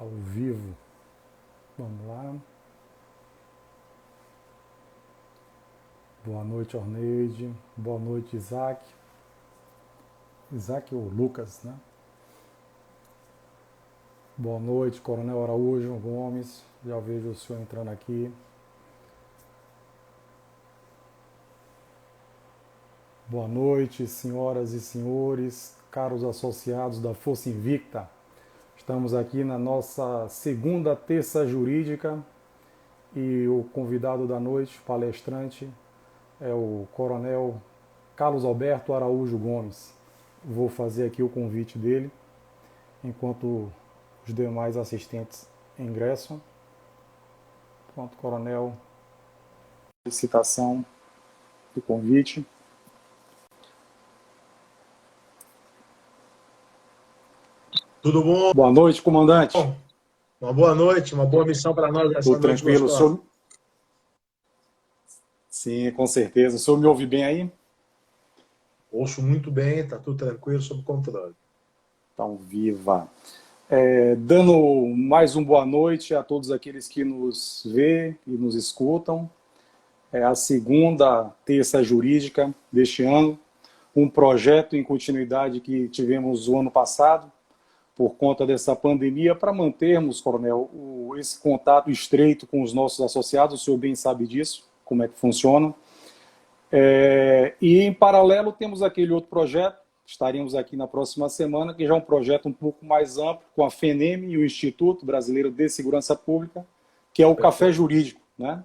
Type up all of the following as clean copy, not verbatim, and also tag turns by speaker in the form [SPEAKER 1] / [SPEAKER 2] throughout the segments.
[SPEAKER 1] ao vivo. Vamos lá. Boa noite, Orneide. Boa noite, Isaac. Isaac ou Lucas, né? Boa noite, Coronel Araújo Gomes. Já vejo o senhor entrando aqui. Boa noite, senhoras e senhores, caros associados da Força Invicta. Estamos aqui na nossa segunda terça jurídica e o convidado da noite, palestrante, é o Coronel Carlos Alberto Araújo Gomes. Vou fazer aqui o convite dele, enquanto os demais assistentes ingressam. Pronto, Coronel, citação do convite.
[SPEAKER 2] Tudo bom?
[SPEAKER 1] Boa noite, comandante.
[SPEAKER 2] Uma boa noite, uma boa missão para nós essa
[SPEAKER 1] Tudo
[SPEAKER 2] noite
[SPEAKER 1] tranquilo?
[SPEAKER 2] gostosa.
[SPEAKER 1] Sim, com certeza. O senhor me ouve bem aí?
[SPEAKER 2] Ouço muito bem, está tudo tranquilo, sob controle.
[SPEAKER 1] Então, viva! Dando mais uma boa noite a todos aqueles que nos vê e nos escutam. É a segunda terça jurídica deste ano, um projeto em continuidade que tivemos o ano passado, por conta dessa pandemia, para mantermos, Coronel, esse contato estreito com os nossos associados. O senhor bem sabe disso, como é que funciona. E, em paralelo, temos aquele outro projeto, estaremos aqui na próxima semana, que já é um projeto um pouco mais amplo, com a FENEM e o Instituto Brasileiro de Segurança Pública, que é o Café Jurídico, né?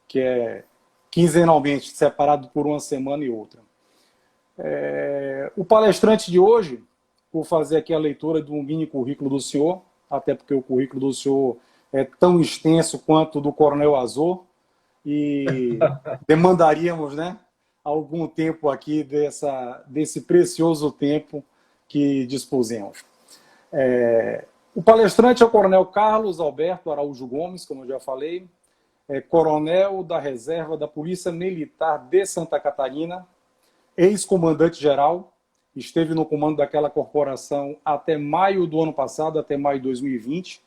[SPEAKER 1] Que é quinzenalmente separado por uma semana e outra. O palestrante de hoje, vou fazer aqui a leitura do mini currículo do senhor, até porque o currículo do senhor é tão extenso quanto o do Coronel Azor, e demandaríamos, né, algum tempo aqui desse precioso tempo que dispusemos. O palestrante é o Coronel Carlos Alberto Araújo Gomes, como eu já falei, é coronel da reserva da Polícia Militar de Santa Catarina, ex-comandante-geral, esteve no comando daquela corporação até maio do ano passado, até maio de 2020,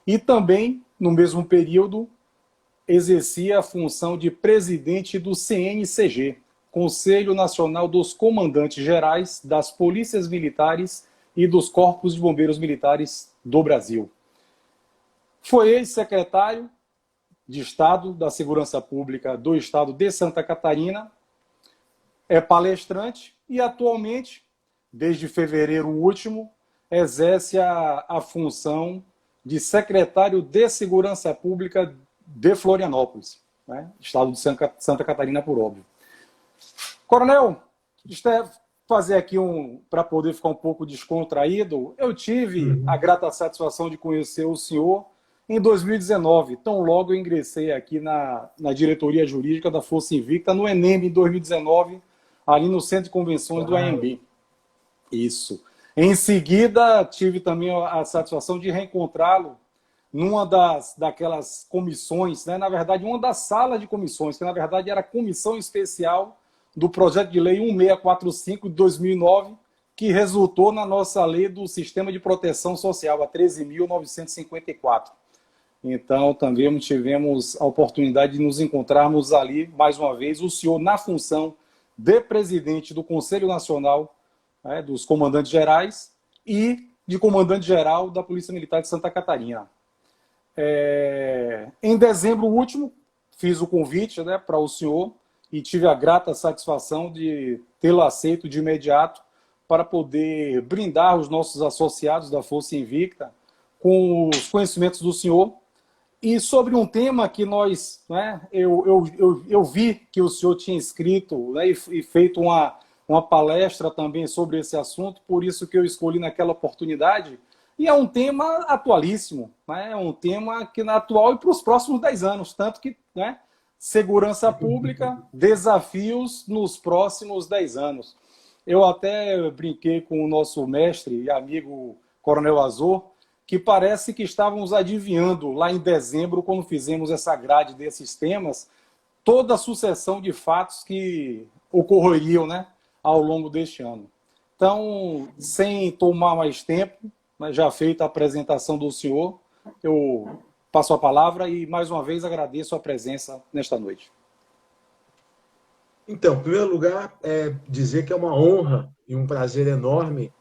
[SPEAKER 1] e também, no mesmo período, exercia a função de presidente do CNCG, Conselho Nacional dos Comandantes Gerais das Polícias Militares e dos Corpos de Bombeiros Militares do Brasil. Foi ex-secretário de Estado da Segurança Pública do Estado de Santa Catarina, é palestrante e, atualmente, desde fevereiro último, exerce a função de secretário de Segurança Pública de Florianópolis, né? Estado de Santa Catarina, por óbvio. Coronel, fazer aqui para poder ficar um pouco descontraído, eu tive a grata satisfação de conhecer o senhor em 2019, tão logo eu ingressei aqui na diretoria jurídica da Força Invicta, no ENEM, em 2019, ali no Centro de Convenções do AMB. Isso. Em seguida, tive também a satisfação de reencontrá-lo numa daquelas comissões, né? Na verdade, uma das salas de comissões, que na verdade era a comissão especial do projeto de lei 1645 de 2009, que resultou na nossa lei do Sistema de Proteção Social, a 13.954. Então, também tivemos a oportunidade de nos encontrarmos ali, mais uma vez, o senhor na função de presidente do Conselho Nacional, né, dos Comandantes Gerais e de Comandante-Geral da Polícia Militar de Santa Catarina. Em dezembro último, fiz o convite, né, para o senhor e tive a grata satisfação de tê-lo aceito de imediato para poder brindar os nossos associados da Força Invicta com os conhecimentos do senhor e sobre um tema que nós, né, eu vi que o senhor tinha escrito, né, e feito uma palestra também sobre esse assunto, por isso que eu escolhi naquela oportunidade. E é um tema atualíssimo, né? É um tema que é atual e para os próximos 10 anos, tanto que, né, segurança pública, desafios nos próximos 10 anos. Eu até brinquei com o nosso mestre e amigo Coronel Azor, que parece que estávamos adivinhando lá em dezembro, quando fizemos essa grade desses temas, toda a sucessão de fatos que ocorreriam, né, ao longo deste ano. Então, sem tomar mais tempo, já feita a apresentação do senhor, eu passo a palavra e, mais uma vez, agradeço a presença nesta noite.
[SPEAKER 2] Então, em primeiro lugar, dizer que é uma honra e um prazer enorme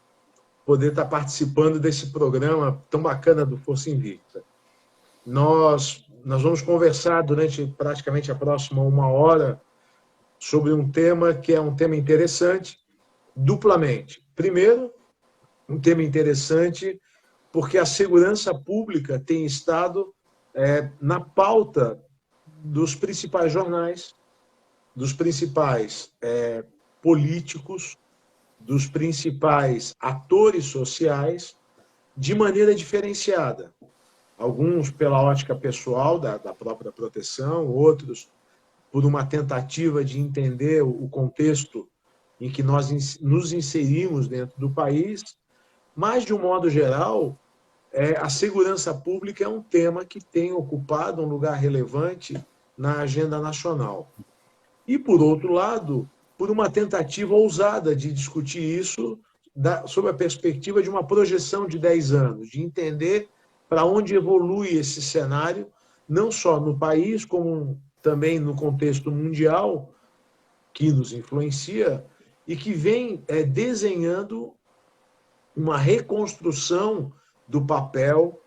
[SPEAKER 2] poder estar participando desse programa tão bacana do Força Invicta. Nós vamos conversar durante praticamente a próxima 1 hora sobre um tema que é um tema interessante, duplamente. Primeiro, um tema interessante porque a segurança pública tem estado na pauta dos principais jornais, dos principais políticos, dos principais atores sociais, de maneira diferenciada. Alguns pela ótica pessoal da própria proteção, outros por uma tentativa de entender o contexto em que nós nos inserimos dentro do país, mas, de um modo geral, a segurança pública é um tema que tem ocupado um lugar relevante na agenda nacional. E, por outro lado, por uma tentativa ousada de discutir isso sob a perspectiva de uma projeção de 10 anos, de entender para onde evolui esse cenário, não só no país, como também no contexto mundial, que nos influencia, e que vem desenhando uma reconstrução do papel,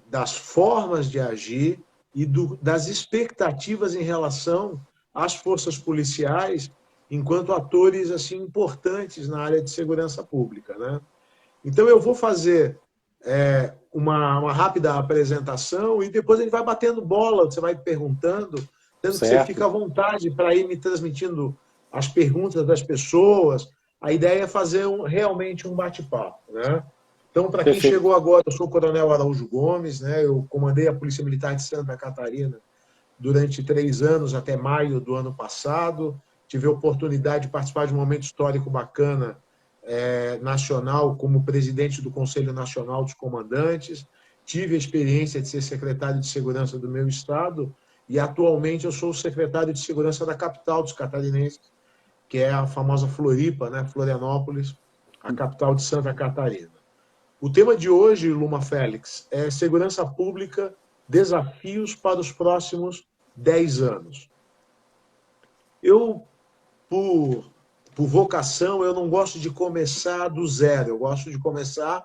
[SPEAKER 2] das formas de agir e das expectativas em relação às forças policiais enquanto atores assim importantes na área de segurança pública, né? Então eu vou fazer uma rápida apresentação e depois a gente vai batendo bola, você vai perguntando, tendo que você fica à vontade para ir me transmitindo as perguntas das pessoas. A ideia é fazer realmente um bate-papo, né? Então, para quem chegou agora, eu sou o Coronel Araújo Gomes, né? Eu comandei a Polícia Militar de Santa Catarina durante 3 anos, até maio do ano passado. Tive a oportunidade de participar de um momento histórico bacana nacional como presidente do Conselho Nacional dos Comandantes. Tive a experiência de ser secretário de Segurança do meu estado e, atualmente, eu sou o secretário de Segurança da capital dos catarinenses, que é a famosa Floripa, né? Florianópolis, a capital de Santa Catarina. O tema de hoje, Luma Félix, é segurança pública, desafios para os próximos 10 anos. Eu, por vocação, eu não gosto de começar do zero, eu gosto de começar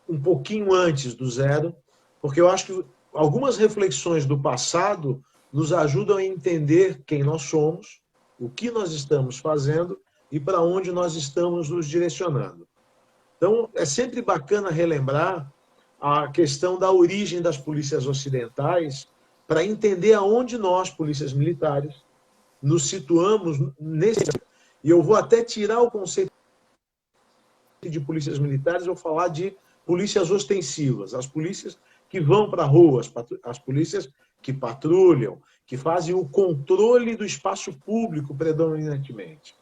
[SPEAKER 2] um pouquinho antes do zero, porque eu acho que algumas reflexões do passado nos ajudam a entender quem nós somos, o que nós estamos fazendo e para onde nós estamos nos direcionando. Então, é sempre bacana relembrar a questão da origem das polícias ocidentais para entender aonde nós, polícias militares, nos situamos nesse... E eu vou até tirar o conceito de polícias militares, eu vou falar de polícias ostensivas, as polícias que vão para a rua, as polícias que patrulham, que fazem o controle do espaço público predominantemente.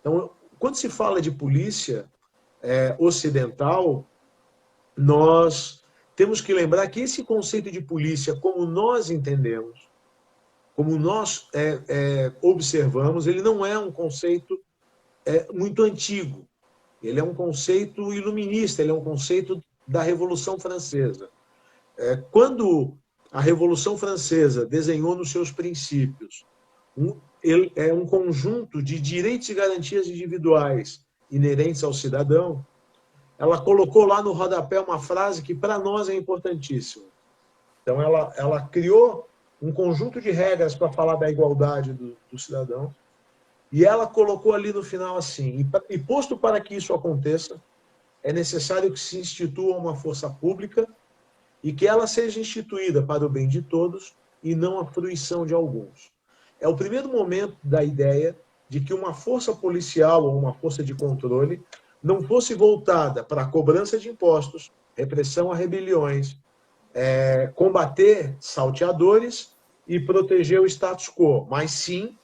[SPEAKER 2] Então, quando se fala de polícia ocidental, nós temos que lembrar que esse conceito de polícia, como nós entendemos, como nós observamos, ele não é um conceito muito antigo. Ele é um conceito iluminista, ele é um conceito da Revolução Francesa. Quando a Revolução Francesa desenhou nos seus princípios um conjunto de direitos e garantias individuais inerentes ao cidadão, ela colocou lá no rodapé uma frase que para nós é importantíssima. Então, ela criou um conjunto de regras para falar da igualdade do cidadão, e ela colocou ali no final assim: e posto para que isso aconteça, é necessário que se institua uma força pública e que ela seja instituída para o bem de todos e não a fruição de alguns. É o primeiro momento da ideia de que uma força policial ou uma força de controle não fosse voltada para a cobrança de impostos, repressão a rebeliões, combater salteadores e proteger o status quo, mas sim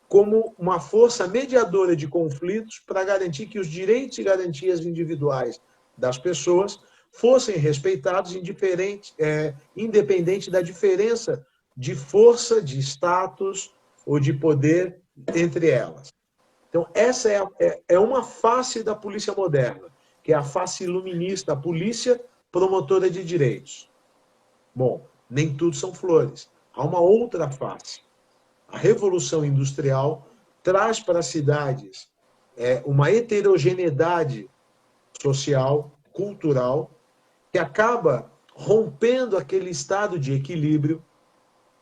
[SPEAKER 2] como uma força mediadora de conflitos para garantir que os direitos e garantias individuais das pessoas fossem respeitados independente da diferença de força, de status ou de poder entre elas. Então, essa é uma face da polícia moderna, que é a face iluminista, a polícia promotora de direitos. Bom, nem tudo são flores. Há uma outra face. A Revolução Industrial traz para as cidades uma heterogeneidade social, cultural, que acaba rompendo aquele estado de equilíbrio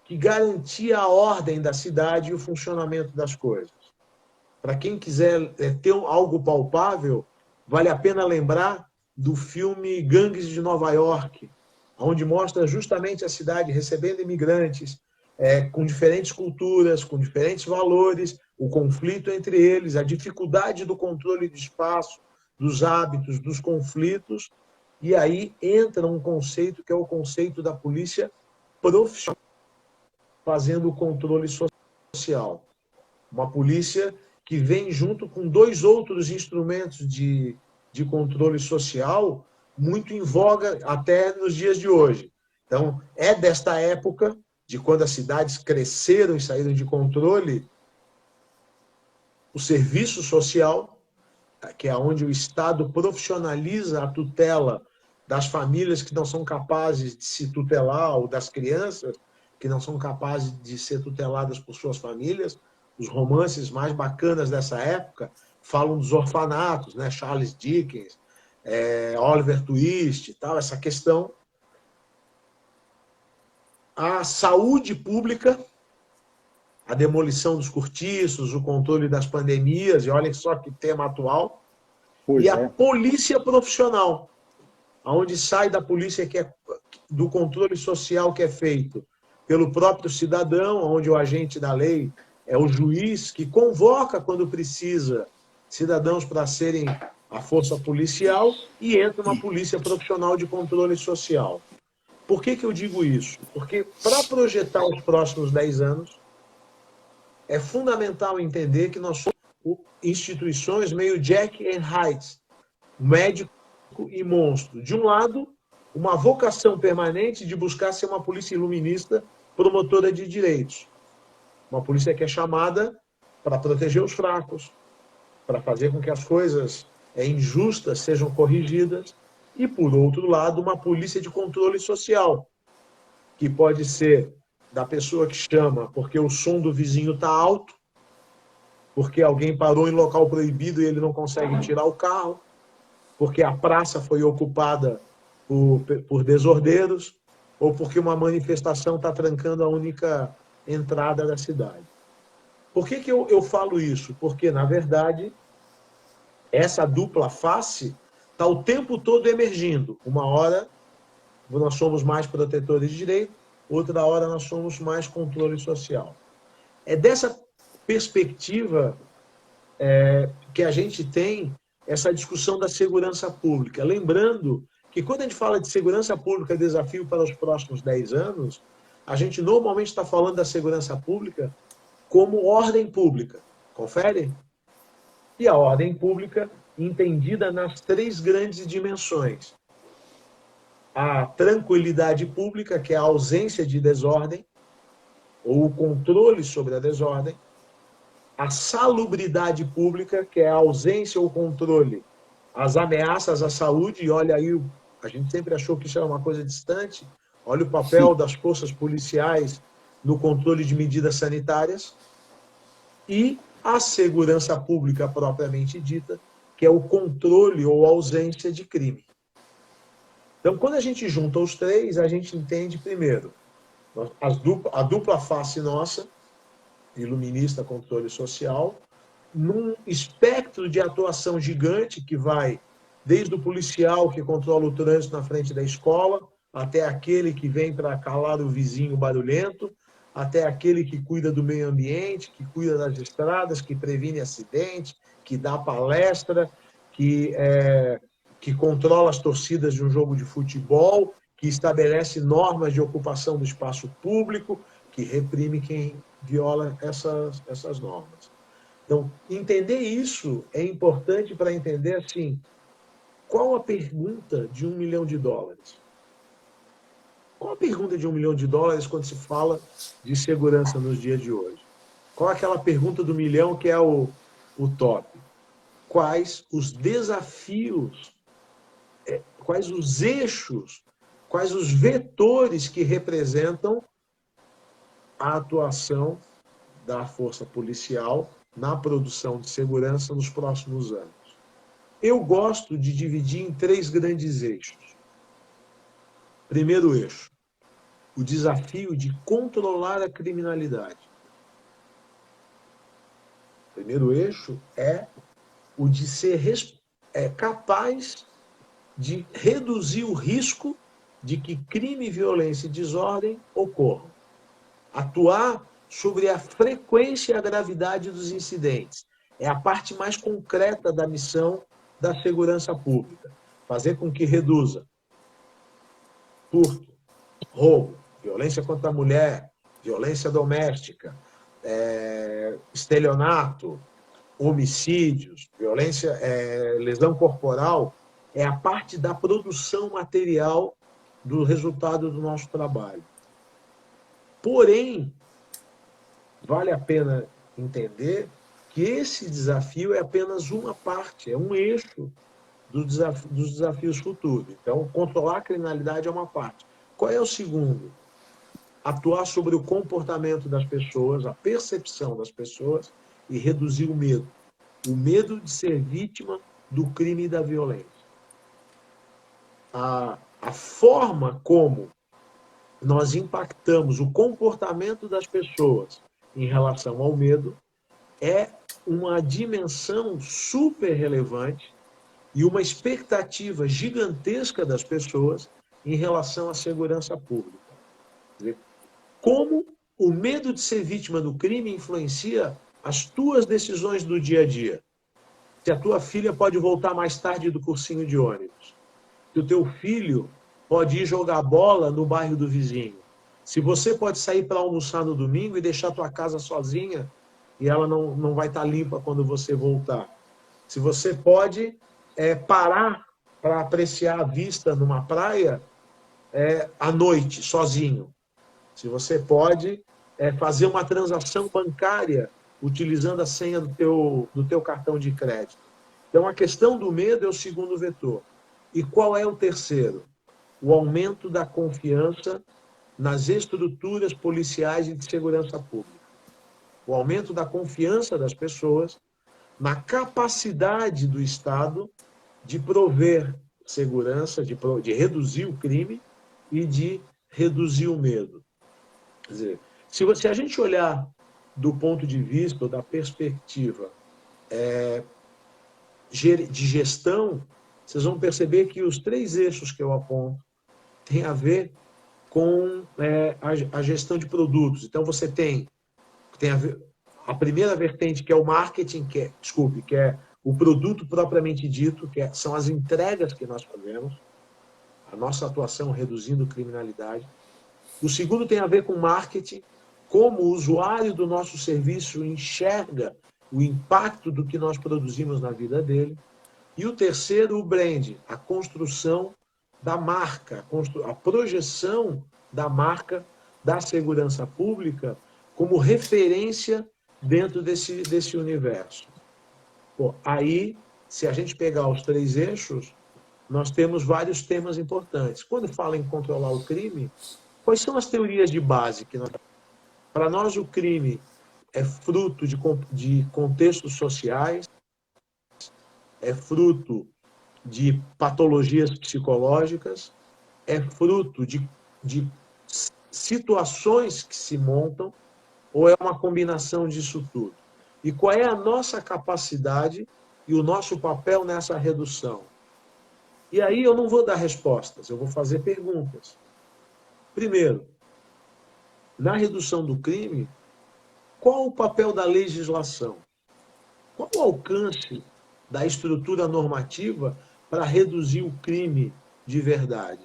[SPEAKER 2] que garantia a ordem da cidade e o funcionamento das coisas. Para quem quiser ter algo palpável, vale a pena lembrar do filme Gangues de Nova York, onde mostra justamente a cidade recebendo imigrantes, com diferentes culturas, com diferentes valores, o conflito entre eles, a dificuldade do controle de espaço, dos hábitos, dos conflitos, e aí entra um conceito que é o conceito da polícia profissional, fazendo o controle social. Uma polícia que vem junto com dois outros instrumentos de controle social muito em voga até nos dias de hoje. Então, é desta época, de quando as cidades cresceram e saíram de controle, o serviço social, que é onde o Estado profissionaliza a tutela das famílias que não são capazes de se tutelar, ou das crianças que não são capazes de ser tuteladas por suas famílias. Os romances mais bacanas dessa época falam dos orfanatos, né? Charles Dickens, Oliver Twist, tal, essa questão. A saúde pública, a demolição dos cortiços, o controle das pandemias, e olha só que tema atual.
[SPEAKER 1] Pois
[SPEAKER 2] e a polícia profissional, onde sai da polícia do controle social que é feito pelo próprio cidadão, onde o agente da lei é o juiz que convoca, quando precisa, cidadãos para serem a força policial, e entra uma polícia profissional de controle social. Por que eu digo isso? Porque para projetar os próximos 10 anos, é fundamental entender que nós somos instituições meio Jack and Hyde, médico e monstro. De um lado, uma vocação permanente de buscar ser uma polícia iluminista, promotora de direitos. Uma polícia que é chamada para proteger os fracos, para fazer com que as coisas injustas sejam corrigidas. E, por outro lado, uma polícia de controle social, que pode ser da pessoa que chama porque o som do vizinho está alto, porque alguém parou em local proibido e ele não consegue tirar o carro, porque a praça foi ocupada por desordeiros, ou porque uma manifestação está trancando a única entrada da cidade. Por que eu falo isso? Porque, na verdade, essa dupla face está o tempo todo emergindo. Uma hora nós somos mais protetores de direito, outra hora nós somos mais controle social. É dessa perspectiva que a gente tem essa discussão da segurança pública. Lembrando que quando a gente fala de segurança pública, desafio para os próximos 10 anos, a gente normalmente está falando da segurança pública como ordem pública. Confere? E a ordem pública entendida nas 3 grandes dimensões. A tranquilidade pública, que é a ausência de desordem, ou o controle sobre a desordem. A salubridade pública, que é a ausência ou controle, as ameaças à saúde, e olha aí, a gente sempre achou que isso era uma coisa distante, olha o papel das forças policiais no controle de medidas sanitárias, e a segurança pública propriamente dita, que é o controle ou ausência de crime. Então, quando a gente junta os 3, a gente entende, primeiro, a dupla face nossa, iluminista, controle social, num espectro de atuação gigante que vai desde o policial que controla o trânsito na frente da escola, até aquele que vem para calar o vizinho barulhento, até aquele que cuida do meio ambiente, que cuida das estradas, que previne acidente, que dá palestra, que controla as torcidas de um jogo de futebol, que estabelece normas de ocupação do espaço público, que reprime quem viola essas normas. Então, entender isso é importante para entender, assim, qual a pergunta de $1 milhão? Qual a pergunta de $1 milhão quando se fala de segurança nos dias de hoje? Qual é aquela pergunta do milhão que é o top? Quais os desafios, quais os eixos quais os vetores que representam a atuação da força policial na produção de segurança nos próximos anos. Eu gosto de dividir em 3 grandes eixos. Primeiro eixo, o desafio de controlar a criminalidade. Primeiro eixo é o de ser capaz de reduzir o risco de que crime, violência e desordem ocorram. Atuar sobre a frequência e a gravidade dos incidentes. É a parte mais concreta da missão da segurança pública. Fazer com que reduza furto, roubo, violência contra a mulher, violência doméstica, estelionato, homicídios, violência, lesão corporal, é a parte da produção material do resultado do nosso trabalho. Porém, vale a pena entender que esse desafio é apenas uma parte, é um eixo dos desafios futuros. Então, controlar a criminalidade é uma parte. Qual é o segundo? Atuar sobre o comportamento das pessoas, a percepção das pessoas e reduzir o medo. O medo de ser vítima do crime e da violência. A forma como nós impactamos o comportamento das pessoas em relação ao medo é uma dimensão super relevante e uma expectativa gigantesca das pessoas em relação à segurança pública. Quer dizer, como o medo de ser vítima do crime influencia as tuas decisões do dia a dia. Se a tua filha pode voltar mais tarde do cursinho de ônibus. Se o teu filho pode ir jogar bola no bairro do vizinho. Se você pode sair para almoçar no domingo e deixar a tua casa sozinha e ela não vai estar limpa quando você voltar. Se você pode parar para apreciar a vista numa praia à noite, sozinho. Se você pode fazer uma transação bancária utilizando a senha do teu cartão de crédito. Então, a questão do medo é o segundo vetor. E qual é o terceiro? O aumento da confiança nas estruturas policiais e de segurança pública. O aumento da confiança das pessoas na capacidade do Estado de prover segurança, de reduzir o crime e de reduzir o medo. Quer dizer, se a gente olhar do ponto de vista, ou da perspectiva de gestão, vocês vão perceber que os 3 eixos que eu aponto têm a ver com a gestão de produtos. Então, você tem a primeira vertente, que é o marketing, que é o produto propriamente dito, são as entregas que nós fazemos, a nossa atuação reduzindo criminalidade. O segundo tem a ver com marketing, como o usuário do nosso serviço enxerga o impacto do que nós produzimos na vida dele. E o terceiro, o brand, a construção da marca, a projeção da marca da segurança pública como referência dentro desse universo. Bom, aí, se a gente pegar os 3 eixos, nós temos vários temas importantes. Quando fala em controlar o crime, quais são as teorias de base que nós... Para nós, o crime é fruto de contextos sociais, é fruto de patologias psicológicas, é fruto de situações que se montam, ou é uma combinação disso tudo? E qual é a nossa capacidade e o nosso papel nessa redução? E aí eu não vou dar respostas, eu vou fazer perguntas. Primeiro, na redução do crime, qual o papel da legislação? Qual o alcance da estrutura normativa para reduzir o crime de verdade?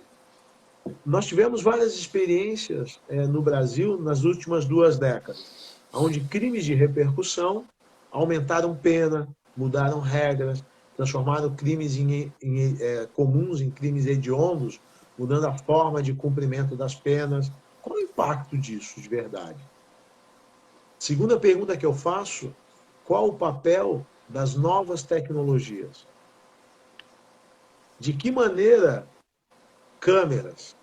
[SPEAKER 2] Nós tivemos várias experiências no Brasil nas últimas 2 décadas, onde crimes de repercussão aumentaram pena, mudaram regras, transformaram crimes comuns em crimes hediondos, mudando a forma de cumprimento das penas. Qual o impacto disso de verdade? Segunda pergunta que eu faço, qual o papel das novas tecnologias? De que maneira câmeras,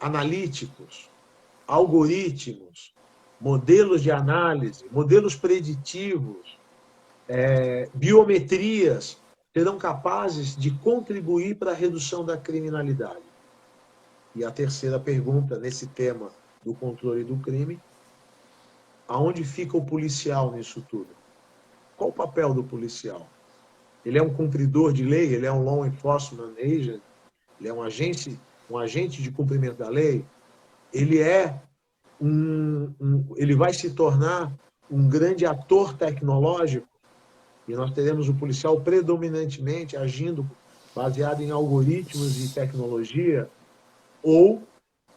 [SPEAKER 2] analíticos, algoritmos, modelos de análise, modelos preditivos, biometrias, serão capazes de contribuir para a redução da criminalidade. E a terceira pergunta, nesse tema do controle do crime, aonde fica o policial nisso tudo? Qual o papel do policial? Ele é um cumpridor de lei? Ele é um law enforcement agent? Ele é um agente de cumprimento da lei? Ele ele vai se tornar um grande ator tecnológico? E nós teremos o policial predominantemente agindo baseado em algoritmos e tecnologia? Ou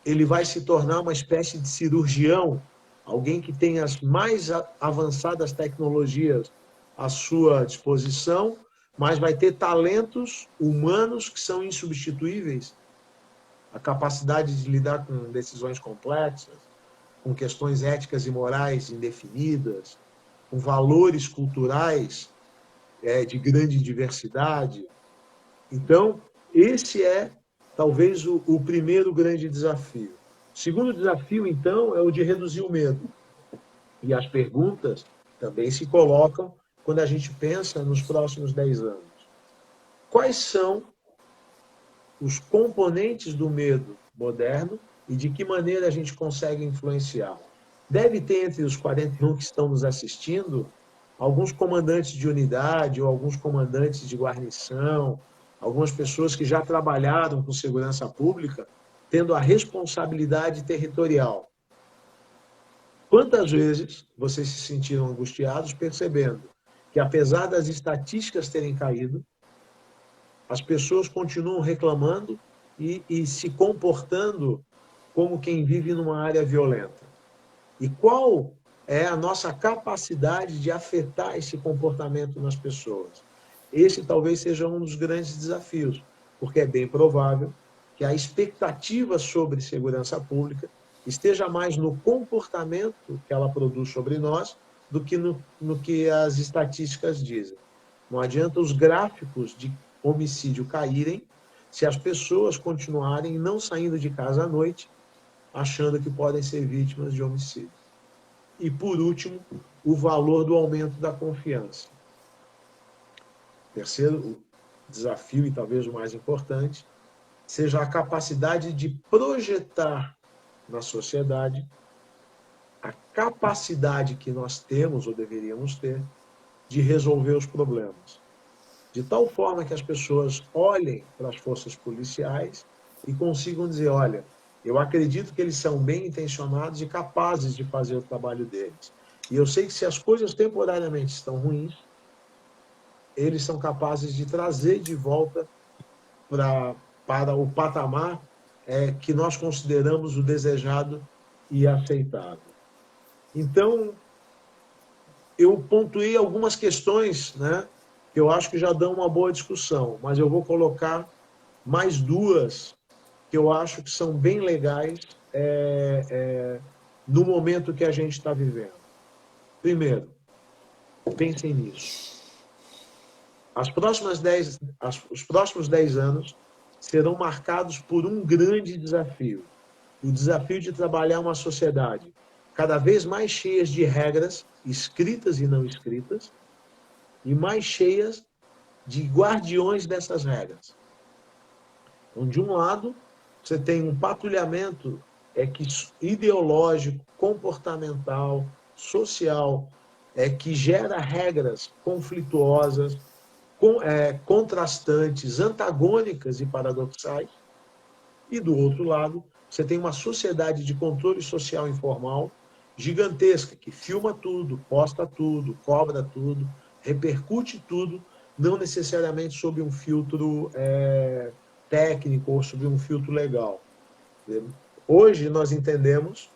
[SPEAKER 2] ele vai se tornar uma espécie de cirurgião, alguém que tem as mais avançadas tecnologias à sua disposição, mas vai ter talentos humanos que são insubstituíveis? A capacidade de lidar com decisões complexas, com questões éticas e morais indefinidas, com valores culturais de grande diversidade. Então, esse é talvez o primeiro grande desafio. O segundo desafio, então, é o de reduzir o medo. E as perguntas também se colocam quando a gente pensa nos próximos 10 anos. Quais são os componentes do medo moderno e de que maneira a gente consegue influenciar? Deve ter entre os 41 que estão nos assistindo alguns comandantes de unidade ou alguns comandantes de guarnição, algumas pessoas que já trabalharam com segurança pública, tendo a responsabilidade territorial. Quantas vezes vocês se sentiram angustiados percebendo que, apesar das estatísticas terem caído, as pessoas continuam reclamando e se comportando como quem vive numa área violenta? E qual é a nossa capacidade de afetar esse comportamento nas pessoas? Esse talvez seja um dos grandes desafios, porque é bem provável que a expectativa sobre segurança pública esteja mais no comportamento que ela produz sobre nós do que no que as estatísticas dizem. Não adianta os gráficos de homicídio caírem se as pessoas continuarem não saindo de casa à noite achando que podem ser vítimas de homicídio. E, por último, o valor do aumento da confiança. Terceiro desafio, e talvez o mais importante, seja a capacidade de projetar na sociedade a capacidade que nós temos, ou deveríamos ter, de resolver os problemas. De tal forma que as pessoas olhem para as forças policiais e consigam dizer, olha, eu acredito que eles são bem intencionados e capazes de fazer o trabalho deles. E eu sei que se as coisas temporariamente estão ruins, eles são capazes de trazer de volta para o patamar que nós consideramos o desejado e aceitável. Então, eu pontuei algumas questões, né, que eu acho que já dão uma boa discussão, mas eu vou colocar mais duas que eu acho que são bem legais no momento que a gente está vivendo. Primeiro, pensem nisso. Os próximos 10 anos serão marcados por um grande desafio. O desafio de trabalhar uma sociedade cada vez mais cheias de regras, escritas e não escritas, e mais cheias de guardiões dessas regras. Então, de um lado, você tem um patrulhamento ideológico, comportamental, social, que gera regras conflituosas, contrastantes, antagônicas e paradoxais. E, do outro lado, você tem uma sociedade de controle social informal gigantesca, que filma tudo, posta tudo, cobra tudo, repercute tudo, não necessariamente sob um filtro técnico ou sob um filtro legal. Hoje nós entendemos,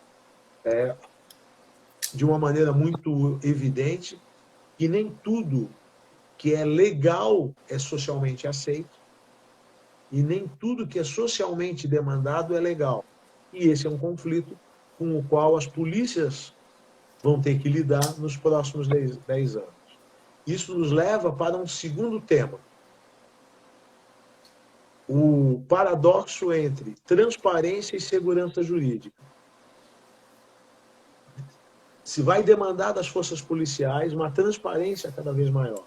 [SPEAKER 2] de uma maneira muito evidente, que nem tudo que é legal é socialmente aceito e nem tudo que é socialmente demandado é legal. E esse é um conflito com o qual as polícias vão ter que lidar nos próximos 10 anos. Isso nos leva para um segundo tema. o paradoxo entre transparência e segurança jurídica. Se vai demandar das forças policiais uma transparência cada vez maior.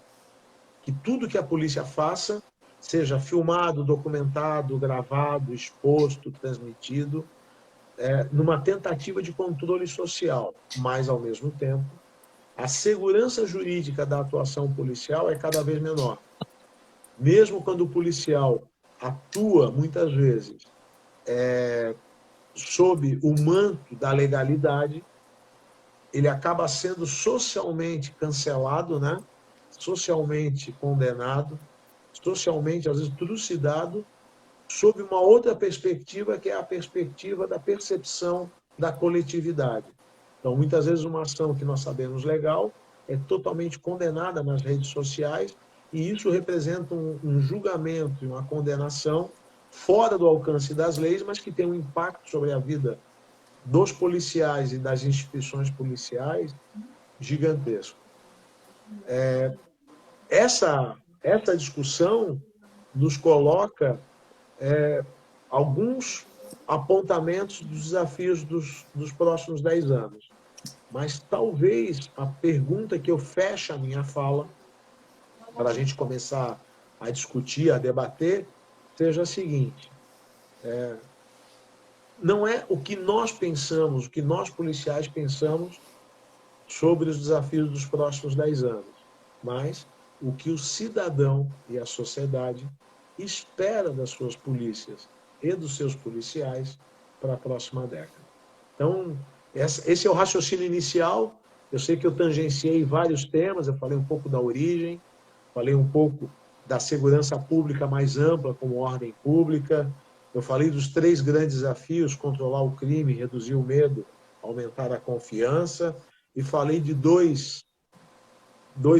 [SPEAKER 2] Que tudo que a polícia faça seja filmado, documentado, gravado, exposto, transmitido, numa tentativa de controle social, mas, ao mesmo tempo, a segurança jurídica da atuação policial é cada vez menor. Mesmo quando o policial atua, muitas vezes, sob o manto da legalidade, ele acaba sendo socialmente cancelado, né? Socialmente condenado, socialmente, às vezes, trucidado, sob uma outra perspectiva, que é a perspectiva da percepção da coletividade. Então, muitas vezes, uma ação que nós sabemos legal é totalmente condenada nas redes sociais, e isso representa um julgamento e uma condenação fora do alcance das leis, mas que tem um impacto sobre a vida dos policiais e das instituições policiais gigantesco. Essa discussão nos coloca alguns apontamentos dos desafios dos próximos 10 anos. Mas talvez a pergunta que eu fecho a minha fala, para a gente começar a discutir, a debater, seja a seguinte: não é o que nós pensamos, o que nós policiais pensamos sobre os desafios dos próximos 10 anos, mas o que o cidadão e a sociedade espera das suas polícias e dos seus policiais para a próxima década. Então, esse é o raciocínio inicial. Eu sei que eu tangenciei vários temas, eu falei um pouco da origem, falei um pouco da segurança pública mais ampla, como ordem pública, eu falei dos 3 grandes desafios: controlar o crime, reduzir o medo, aumentar a confiança, e falei de dois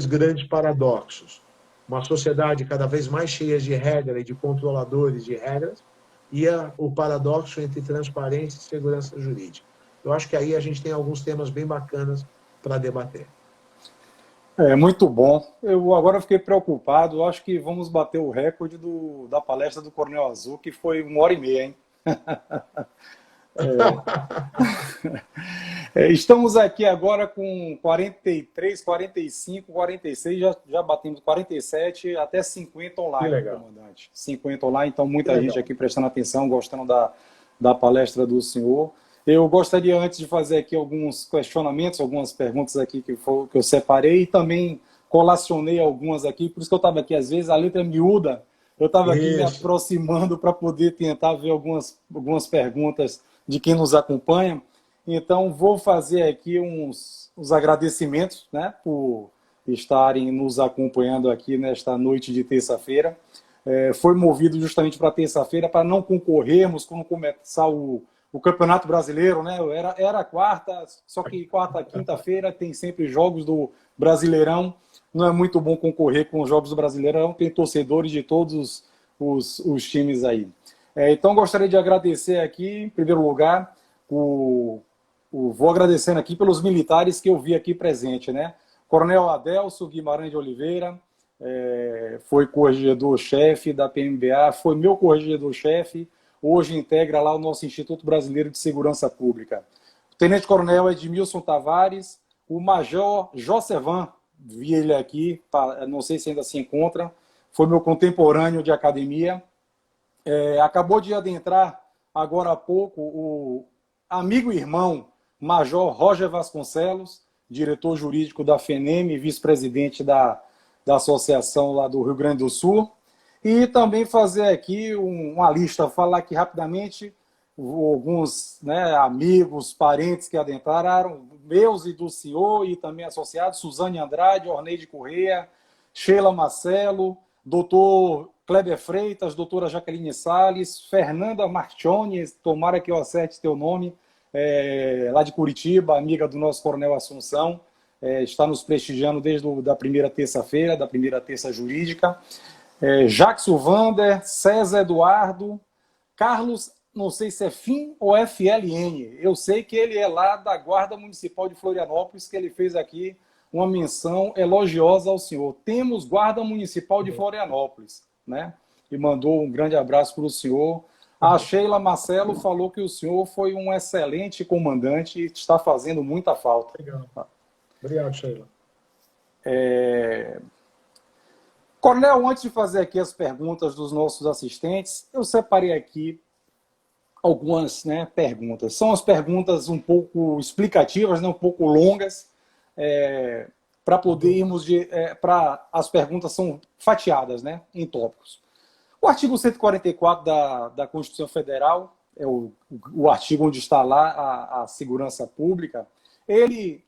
[SPEAKER 2] grandes paradoxos: uma sociedade cada vez mais cheia de regras e de controladores de regras, e o paradoxo entre transparência e segurança jurídica. Eu acho que aí a gente tem alguns temas bem bacanas para debater.
[SPEAKER 1] Muito bom. Eu agora fiquei preocupado. Eu acho que vamos bater o recorde da palestra do Coronel Azul, que foi 1h30, hein? Estamos aqui agora com 43, 45, 46, já batemos 47, até 50 online, comandante. 50 online, então muita gente aqui prestando atenção, gostando da palestra do senhor. Eu gostaria, antes de fazer aqui alguns questionamentos, algumas perguntas aqui que eu separei, e também colacionei algumas aqui, por isso que eu estava aqui, às vezes, a letra é miúda, eu estava aqui me aproximando para poder tentar ver algumas perguntas de quem nos acompanha. Então, vou fazer aqui uns agradecimentos, né, por estarem nos acompanhando aqui nesta noite de terça-feira. Foi movido justamente para terça-feira, para não concorrermos quando começar o Campeonato Brasileiro, né? Era quarta, só que quarta, quinta-feira tem sempre jogos do Brasileirão. Não é muito bom concorrer com os jogos do Brasileirão, tem torcedores de todos os times aí. Então, gostaria de agradecer aqui, em primeiro lugar, vou agradecendo aqui pelos militares que eu vi aqui presente, né? Coronel Adelso Guimarães de Oliveira, foi corregedor-chefe da PMBA, foi meu corregedor-chefe, hoje integra lá o nosso Instituto Brasileiro de Segurança Pública. O Tenente-Coronel Edmilson Tavares, o Major Josevan, vi ele aqui, não sei se ainda se encontra, foi meu contemporâneo de academia. Acabou de adentrar, agora há pouco, o amigo e irmão Major Roger Vasconcelos, diretor jurídico da FENEM, vice-presidente da associação lá do Rio Grande do Sul. E também fazer aqui uma lista, falar aqui rapidamente alguns, né, amigos, parentes que adentraram, meus e do senhor, e também associados: Suzane Andrade, Orneide Corrêa, Sheila Marcelo, doutor Kleber Freitas, doutora Jaqueline Salles, Fernanda Martione, tomara que eu acerte teu nome, lá de Curitiba, amiga do nosso Coronel Assunção, está nos prestigiando desde a primeira terça-feira, da primeira terça jurídica. Jackson Vander, César Eduardo, Carlos, não sei se é FIM ou FLN, eu sei que ele é lá da Guarda Municipal de Florianópolis, que ele fez aqui uma menção elogiosa ao senhor. Temos Guarda Municipal de Florianópolis, né? e mandou um grande abraço para o senhor. A Sheila Marcelo falou que o senhor foi um excelente comandante e está fazendo muita falta.
[SPEAKER 2] Legal. Obrigado, Sheila.
[SPEAKER 1] Coronel, antes de fazer aqui as perguntas dos nossos assistentes, eu separei aqui algumas, né, perguntas. São as perguntas um pouco explicativas, né, um pouco longas, para podermos as perguntas são fatiadas, né, em tópicos. O artigo 144 da Constituição Federal, é o artigo onde está lá a segurança pública, ele,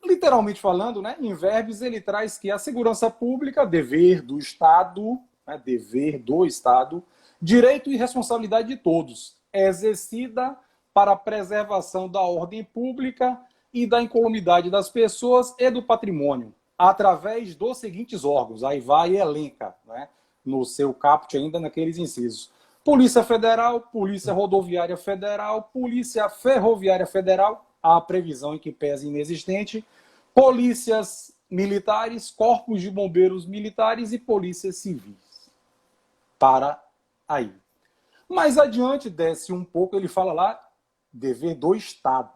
[SPEAKER 1] literalmente falando, né, em verbos, ele traz que a segurança pública, dever do Estado, né, dever do Estado, direito e responsabilidade de todos, é exercida para a preservação da ordem pública e da incolumidade das pessoas e do patrimônio, através dos seguintes órgãos. Aí vai e elenca, né, no seu caput ainda naqueles incisos. Polícia Federal, Polícia Rodoviária Federal, Polícia Ferroviária Federal, a previsão em que pese inexistente, polícias militares, corpos de bombeiros militares e polícias civis. Para aí. Mais adiante, desce um pouco, ele fala lá, dever do Estado,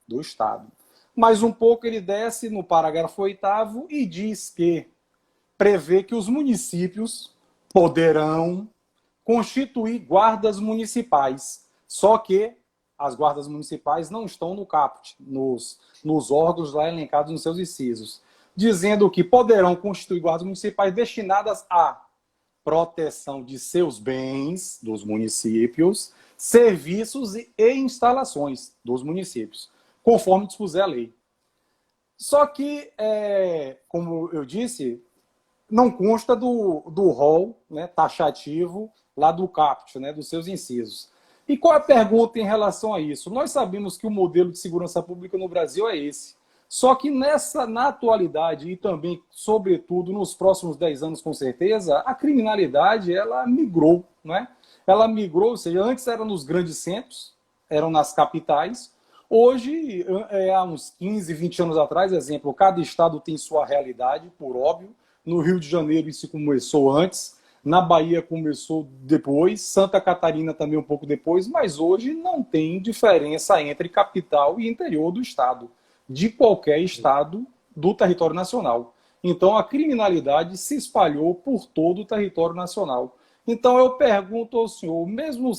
[SPEAKER 1] do Estado. Mais um pouco ele desce no parágrafo 8º e diz que prevê que os municípios poderão constituir guardas municipais, só que as guardas municipais não estão no caput, nos órgãos lá elencados nos seus incisos, dizendo que poderão constituir guardas municipais destinadas à proteção de seus bens dos municípios, serviços e instalações dos municípios, conforme dispuser a lei. Só que, como eu disse, não consta do rol, né, taxativo lá do caput, né, dos seus incisos. E qual é a pergunta em relação a isso? Nós sabemos que o modelo de segurança pública no Brasil é esse. Só que na atualidade e também, sobretudo, nos próximos 10 anos, com certeza, a criminalidade, ela migrou, né? Ela migrou, ou seja, antes era nos grandes centros, eram nas capitais. Hoje, há uns 15, 20 anos atrás, exemplo, cada estado tem sua realidade, por óbvio. No Rio de Janeiro isso começou antes, na Bahia começou depois, Santa Catarina também um pouco depois, mas hoje não tem diferença entre capital e interior do estado, de qualquer estado do território nacional. Então a criminalidade se espalhou por todo o território nacional. Então eu pergunto ao senhor, mesmo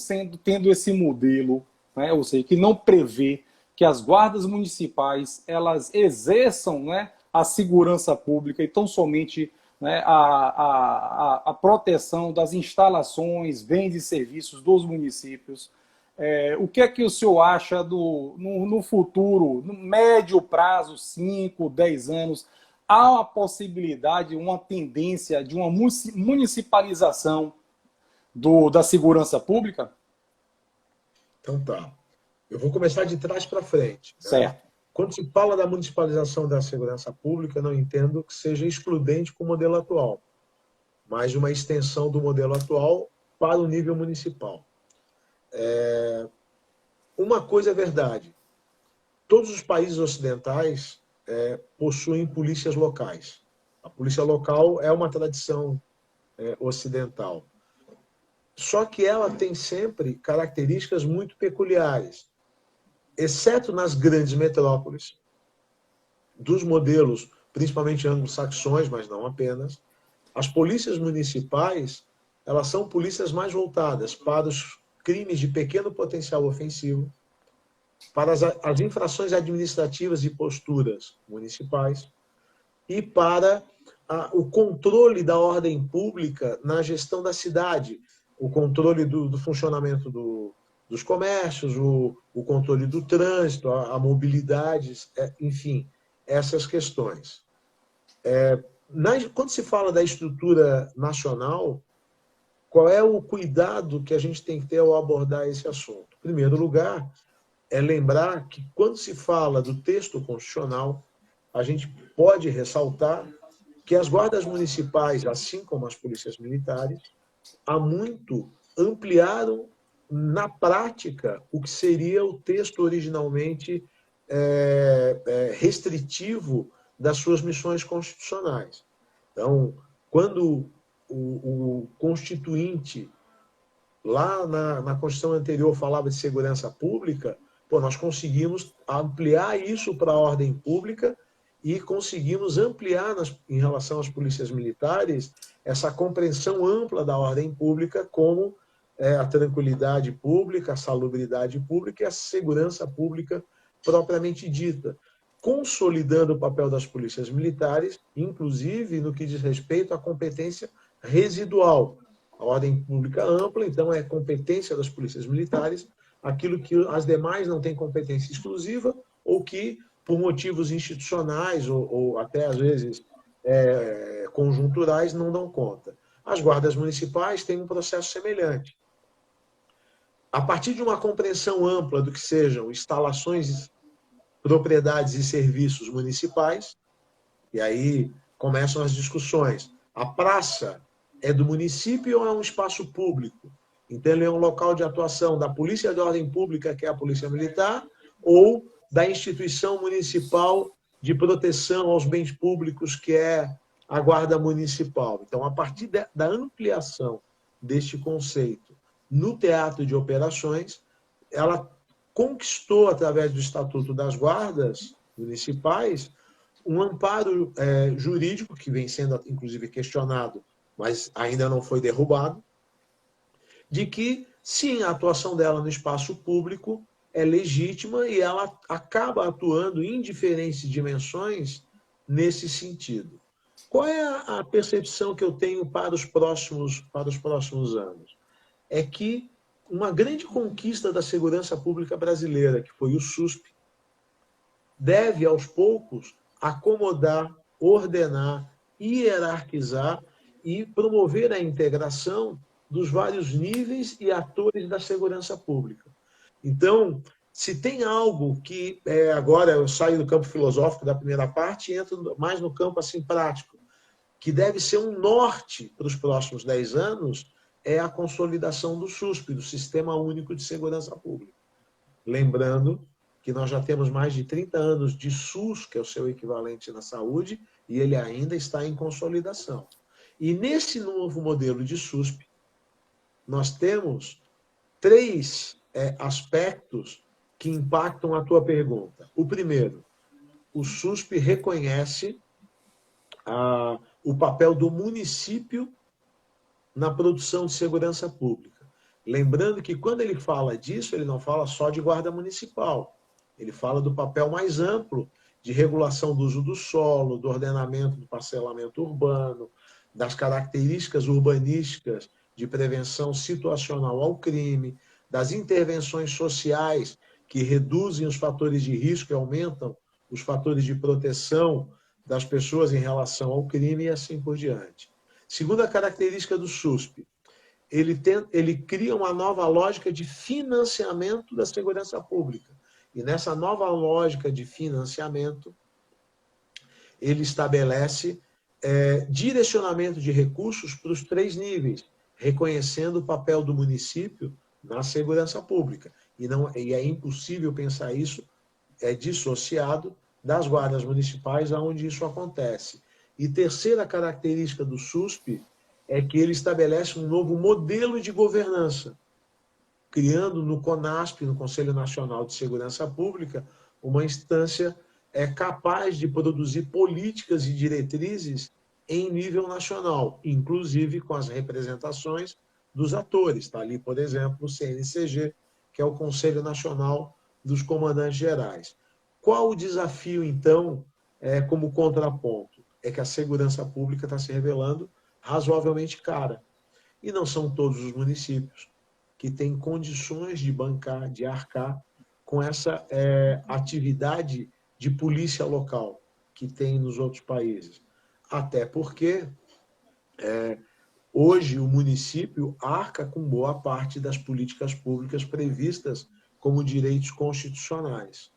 [SPEAKER 1] tendo esse modelo, né, ou seja, que não prevê que as guardas municipais elas exerçam, né, a segurança pública e tão somente, né, a proteção das instalações, bens e serviços dos municípios. O que é que o senhor acha no futuro, no médio prazo, 5, 10 anos, há uma possibilidade, uma tendência de uma municipalização da segurança pública?
[SPEAKER 2] Então tá. Eu vou começar de trás para frente. Né?
[SPEAKER 1] Certo.
[SPEAKER 2] Quando se fala da municipalização da segurança pública, eu não entendo que seja excludente com o modelo atual, mas uma extensão do modelo atual para o nível municipal. Uma coisa é verdade, todos os países ocidentais possuem polícias locais. A polícia local é uma tradição ocidental. Só que ela tem sempre características muito peculiares, exceto nas grandes metrópoles, dos modelos, principalmente anglo-saxões, mas não apenas. As polícias municipais, elas são polícias mais voltadas para os crimes de pequeno potencial ofensivo, para as infrações administrativas e posturas municipais e para o controle da ordem pública na gestão da cidade, o controle do funcionamento dos comércios, o controle do trânsito, a mobilidade, enfim, essas questões. Quando se fala da estrutura nacional, qual é o cuidado que a gente tem que ter ao abordar esse assunto? Em primeiro lugar, é lembrar que quando se fala do texto constitucional, a gente pode ressaltar que as guardas municipais, assim como as polícias militares, há muito ampliaram na prática o que seria o texto originalmente restritivo das suas missões constitucionais. Então, quando o constituinte, lá na Constituição anterior, falava de segurança pública, pô, nós conseguimos ampliar isso para a ordem pública e conseguimos ampliar, em relação às polícias militares, essa compreensão ampla da ordem pública como a tranquilidade pública, a salubridade pública e a segurança pública propriamente dita, consolidando o papel das polícias militares, inclusive no que diz respeito à competência residual. A ordem pública ampla, então, é competência das polícias militares, aquilo que as demais não têm competência exclusiva ou que, por motivos institucionais ou até, às vezes, conjunturais, não dão conta. As guardas municipais têm um processo semelhante. A partir de uma compreensão ampla do que sejam instalações, propriedades e serviços municipais, e aí começam as discussões. A praça é do município ou é um espaço público? Então, ele é um local de atuação da Polícia de Ordem Pública, que é a Polícia Militar, ou da instituição municipal de proteção aos bens públicos, que é a Guarda Municipal. Então, a partir da ampliação deste conceito no teatro de operações, ela conquistou, através do Estatuto das Guardas Municipais, um amparo jurídico, que vem sendo, inclusive, questionado, mas ainda não foi derrubado, de que, sim, a atuação dela no espaço público é legítima e ela acaba atuando em diferentes dimensões nesse sentido. Qual é a percepção que eu tenho para os próximos anos? É que uma grande conquista da segurança pública brasileira, que foi o SUSP, deve, aos poucos, acomodar, ordenar, hierarquizar e promover a integração dos vários níveis e atores da segurança pública. Então, se tem algo que, agora eu saio do campo filosófico da primeira parte e entro mais no campo assim, prático, que deve ser um norte para os próximos 10 anos, é a consolidação do SUSP, do Sistema Único de Segurança Pública. Lembrando que nós já temos mais de 30 anos de SUS, que é o seu equivalente na saúde, e ele ainda está em consolidação. E nesse novo modelo de SUSP, nós temos 3 aspectos que impactam a tua pergunta. O primeiro, o SUSP reconhece o papel do município na produção de segurança pública. Lembrando que, quando ele fala disso, ele não fala só de guarda municipal. Ele fala do papel mais amplo de regulação do uso do solo, do ordenamento do parcelamento urbano, das características urbanísticas de prevenção situacional ao crime, das intervenções sociais que reduzem os fatores de risco e aumentam os fatores de proteção das pessoas em relação ao crime e assim por diante. Segunda característica do SUSP, ele cria uma nova lógica de financiamento da segurança pública. E nessa nova lógica de financiamento, ele estabelece direcionamento de recursos para os 3 níveis, reconhecendo o papel do município na segurança pública. E é impossível pensar isso dissociado das guardas municipais, onde isso acontece. E terceira característica do SUSP é que ele estabelece um novo modelo de governança, criando no CONASP, no Conselho Nacional de Segurança Pública, uma instância capaz de produzir políticas e diretrizes em nível nacional, inclusive com as representações dos atores. Está ali, por exemplo, o CNCG, que é o Conselho Nacional dos Comandantes Gerais. Qual o desafio, então, como contraponto? É que a segurança pública está se revelando razoavelmente cara. E não são todos os municípios que têm condições de bancar, de arcar com essa atividade de polícia local que tem nos outros países. Até porque hoje o município arca com boa parte das políticas públicas previstas como direitos constitucionais.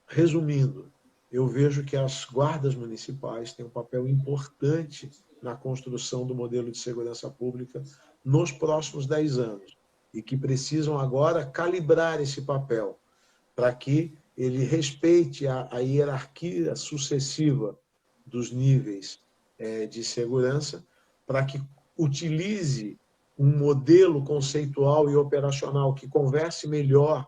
[SPEAKER 2] Resumindo, eu vejo que as guardas municipais têm um papel importante na construção do modelo de segurança pública nos próximos 10 anos e que precisam agora calibrar esse papel para que ele respeite a hierarquia sucessiva dos níveis de segurança, para que utilize um modelo conceitual e operacional que converse melhor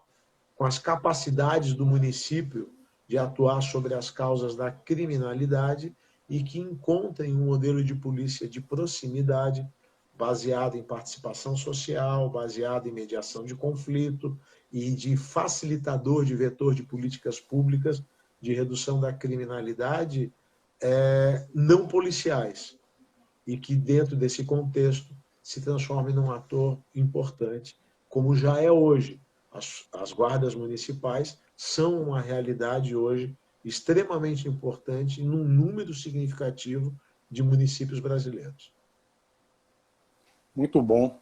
[SPEAKER 2] com as capacidades do município de atuar sobre as causas da criminalidade e que encontrem um modelo de polícia de proximidade baseado em participação social, baseado em mediação de conflito e de facilitador, de vetor de políticas públicas de redução da criminalidade não policiais e que, dentro desse contexto, se transforme num ator importante, como já é hoje. As guardas municipais são uma realidade hoje extremamente importante num número significativo de municípios brasileiros.
[SPEAKER 1] Muito bom.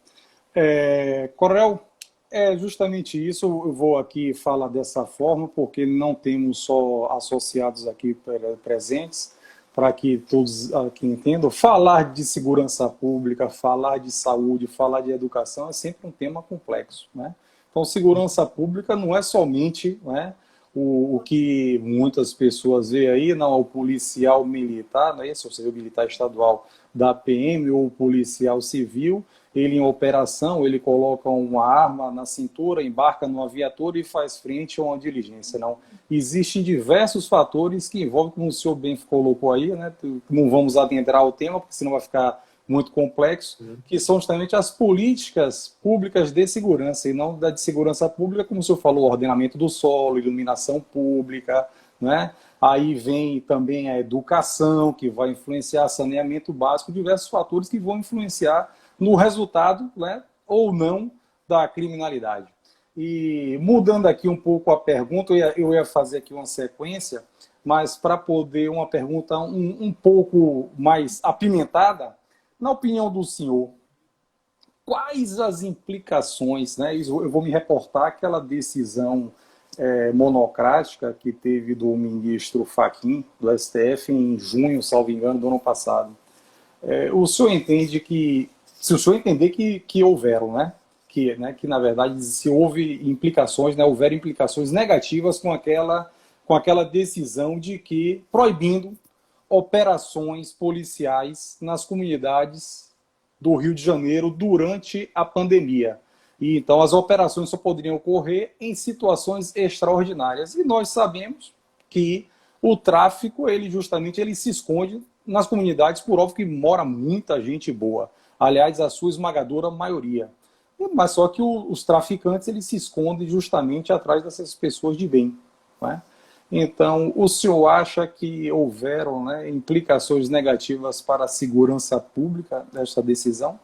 [SPEAKER 1] Coronel, é justamente isso. Eu vou aqui falar dessa forma, porque não temos só associados aqui presentes, para que todos aqui entendam. Falar de segurança pública, falar de saúde, falar de educação é sempre um tema complexo, né? Então, segurança pública não é somente, né, o que muitas pessoas veem aí, não, o policial militar, não é isso? Ou seja, o militar estadual da PM ou o policial civil, ele em operação, ele coloca uma arma na cintura, embarca numa viatura e faz frente a uma diligência. Não, existem diversos fatores que envolvem, como o senhor bem colocou aí, né? Não vamos adentrar o tema, porque senão vai ficar muito complexo, que são justamente as políticas públicas de segurança, e não da de segurança pública, como o senhor falou, ordenamento do solo, iluminação pública, né? Aí vem também a educação, que vai influenciar saneamento básico, diversos fatores que vão influenciar no resultado, né, ou não da criminalidade. E mudando aqui um pouco a pergunta, eu ia fazer aqui uma sequência, mas para poder uma pergunta um pouco mais apimentada, na opinião do senhor, quais as implicações, né, eu vou me reportar àquela decisão monocrática que teve do ministro Fachin, do STF, em junho, salvo engano, do ano passado. O senhor entende que, se o senhor entender que houveram, né, que na verdade se houve implicações, né, houveram implicações negativas com aquela decisão de que proibindo operações policiais nas comunidades do Rio de Janeiro durante a pandemia. E então as operações só poderiam ocorrer em situações extraordinárias. E nós sabemos que o tráfico, ele se esconde nas comunidades, por óbvio que mora muita gente boa. Aliás, a sua esmagadora maioria. Mas só que os traficantes, eles se escondem justamente atrás dessas pessoas de bem, não é? Então, o senhor acha que houveram, né, implicações negativas para a segurança pública desta decisão?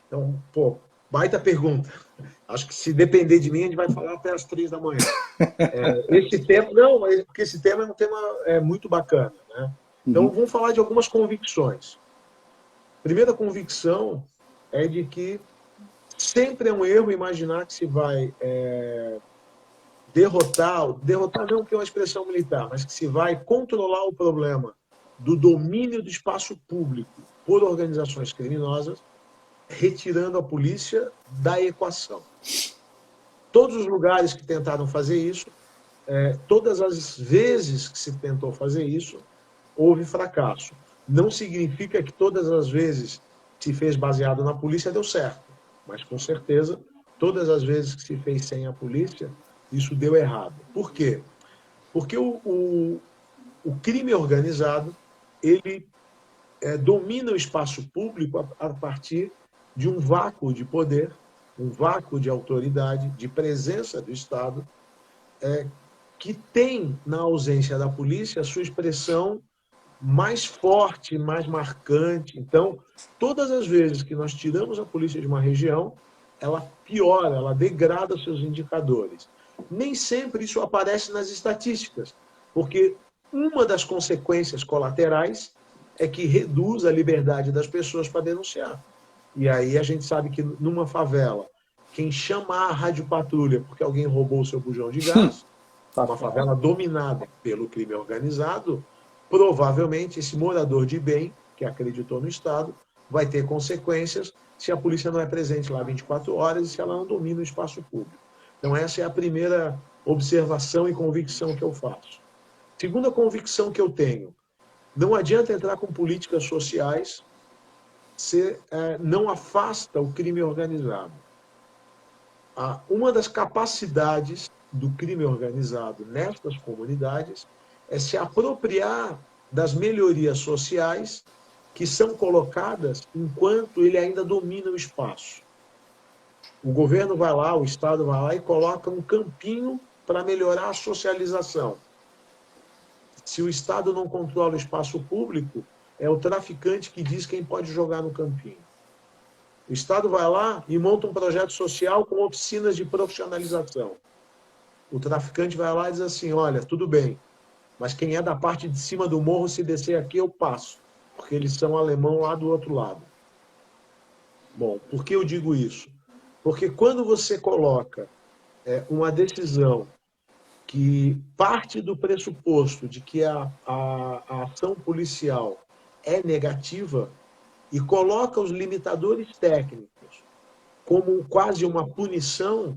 [SPEAKER 2] Então, baita pergunta. Acho que se depender de mim, a gente vai falar até as 3 da manhã. Esse tema, porque esse tema é um tema muito bacana, né? Então, vamos falar de algumas convicções. A primeira convicção é de que sempre é um erro imaginar que se vai derrotar não que é uma expressão militar, mas que se vai controlar o problema do domínio do espaço público por organizações criminosas, retirando a polícia da equação. Todos os lugares que tentaram fazer isso, todas as vezes que se tentou fazer isso, houve fracasso. Não significa que todas as vezes que se fez baseado na polícia deu certo, mas com certeza, todas as vezes que se fez sem a polícia, isso deu errado. Por quê? Porque o crime organizado, ele domina o espaço público a partir de um vácuo de poder, um vácuo de autoridade, de presença do Estado, que tem, na ausência da polícia, a sua expressão mais forte, mais marcante. Então, todas as vezes que nós tiramos a polícia de uma região, ela piora, ela degrada seus indicadores. Nem sempre isso aparece nas estatísticas, porque uma das consequências colaterais é que reduz a liberdade das pessoas para denunciar. E aí a gente sabe que numa favela, quem chamar a rádio patrulha porque alguém roubou o seu bujão de gás, uma favela dominada pelo crime organizado, provavelmente esse morador de bem, que acreditou no Estado, vai ter consequências se a polícia não é presente lá 24 horas e se ela não domina o espaço público. Então essa é a primeira observação e convicção que eu faço. Segunda convicção que eu tenho, não adianta entrar com políticas sociais você não afasta o crime organizado. Uma das capacidades do crime organizado nestas comunidades é se apropriar das melhorias sociais que são colocadas enquanto ele ainda domina o espaço. O governo vai lá, o Estado vai lá e coloca um campinho para melhorar a socialização. Se o Estado não controla o espaço público, é o traficante que diz quem pode jogar no campinho. O Estado vai lá e monta um projeto social com oficinas de profissionalização. O traficante vai lá e diz assim, olha, tudo bem, mas quem é da parte de cima do morro, se descer aqui, eu passo, porque eles são alemão lá do outro lado. Bom, por que eu digo isso? Porque quando você coloca uma decisão que parte do pressuposto de que a ação policial é negativa e coloca os limitadores técnicos como quase uma punição,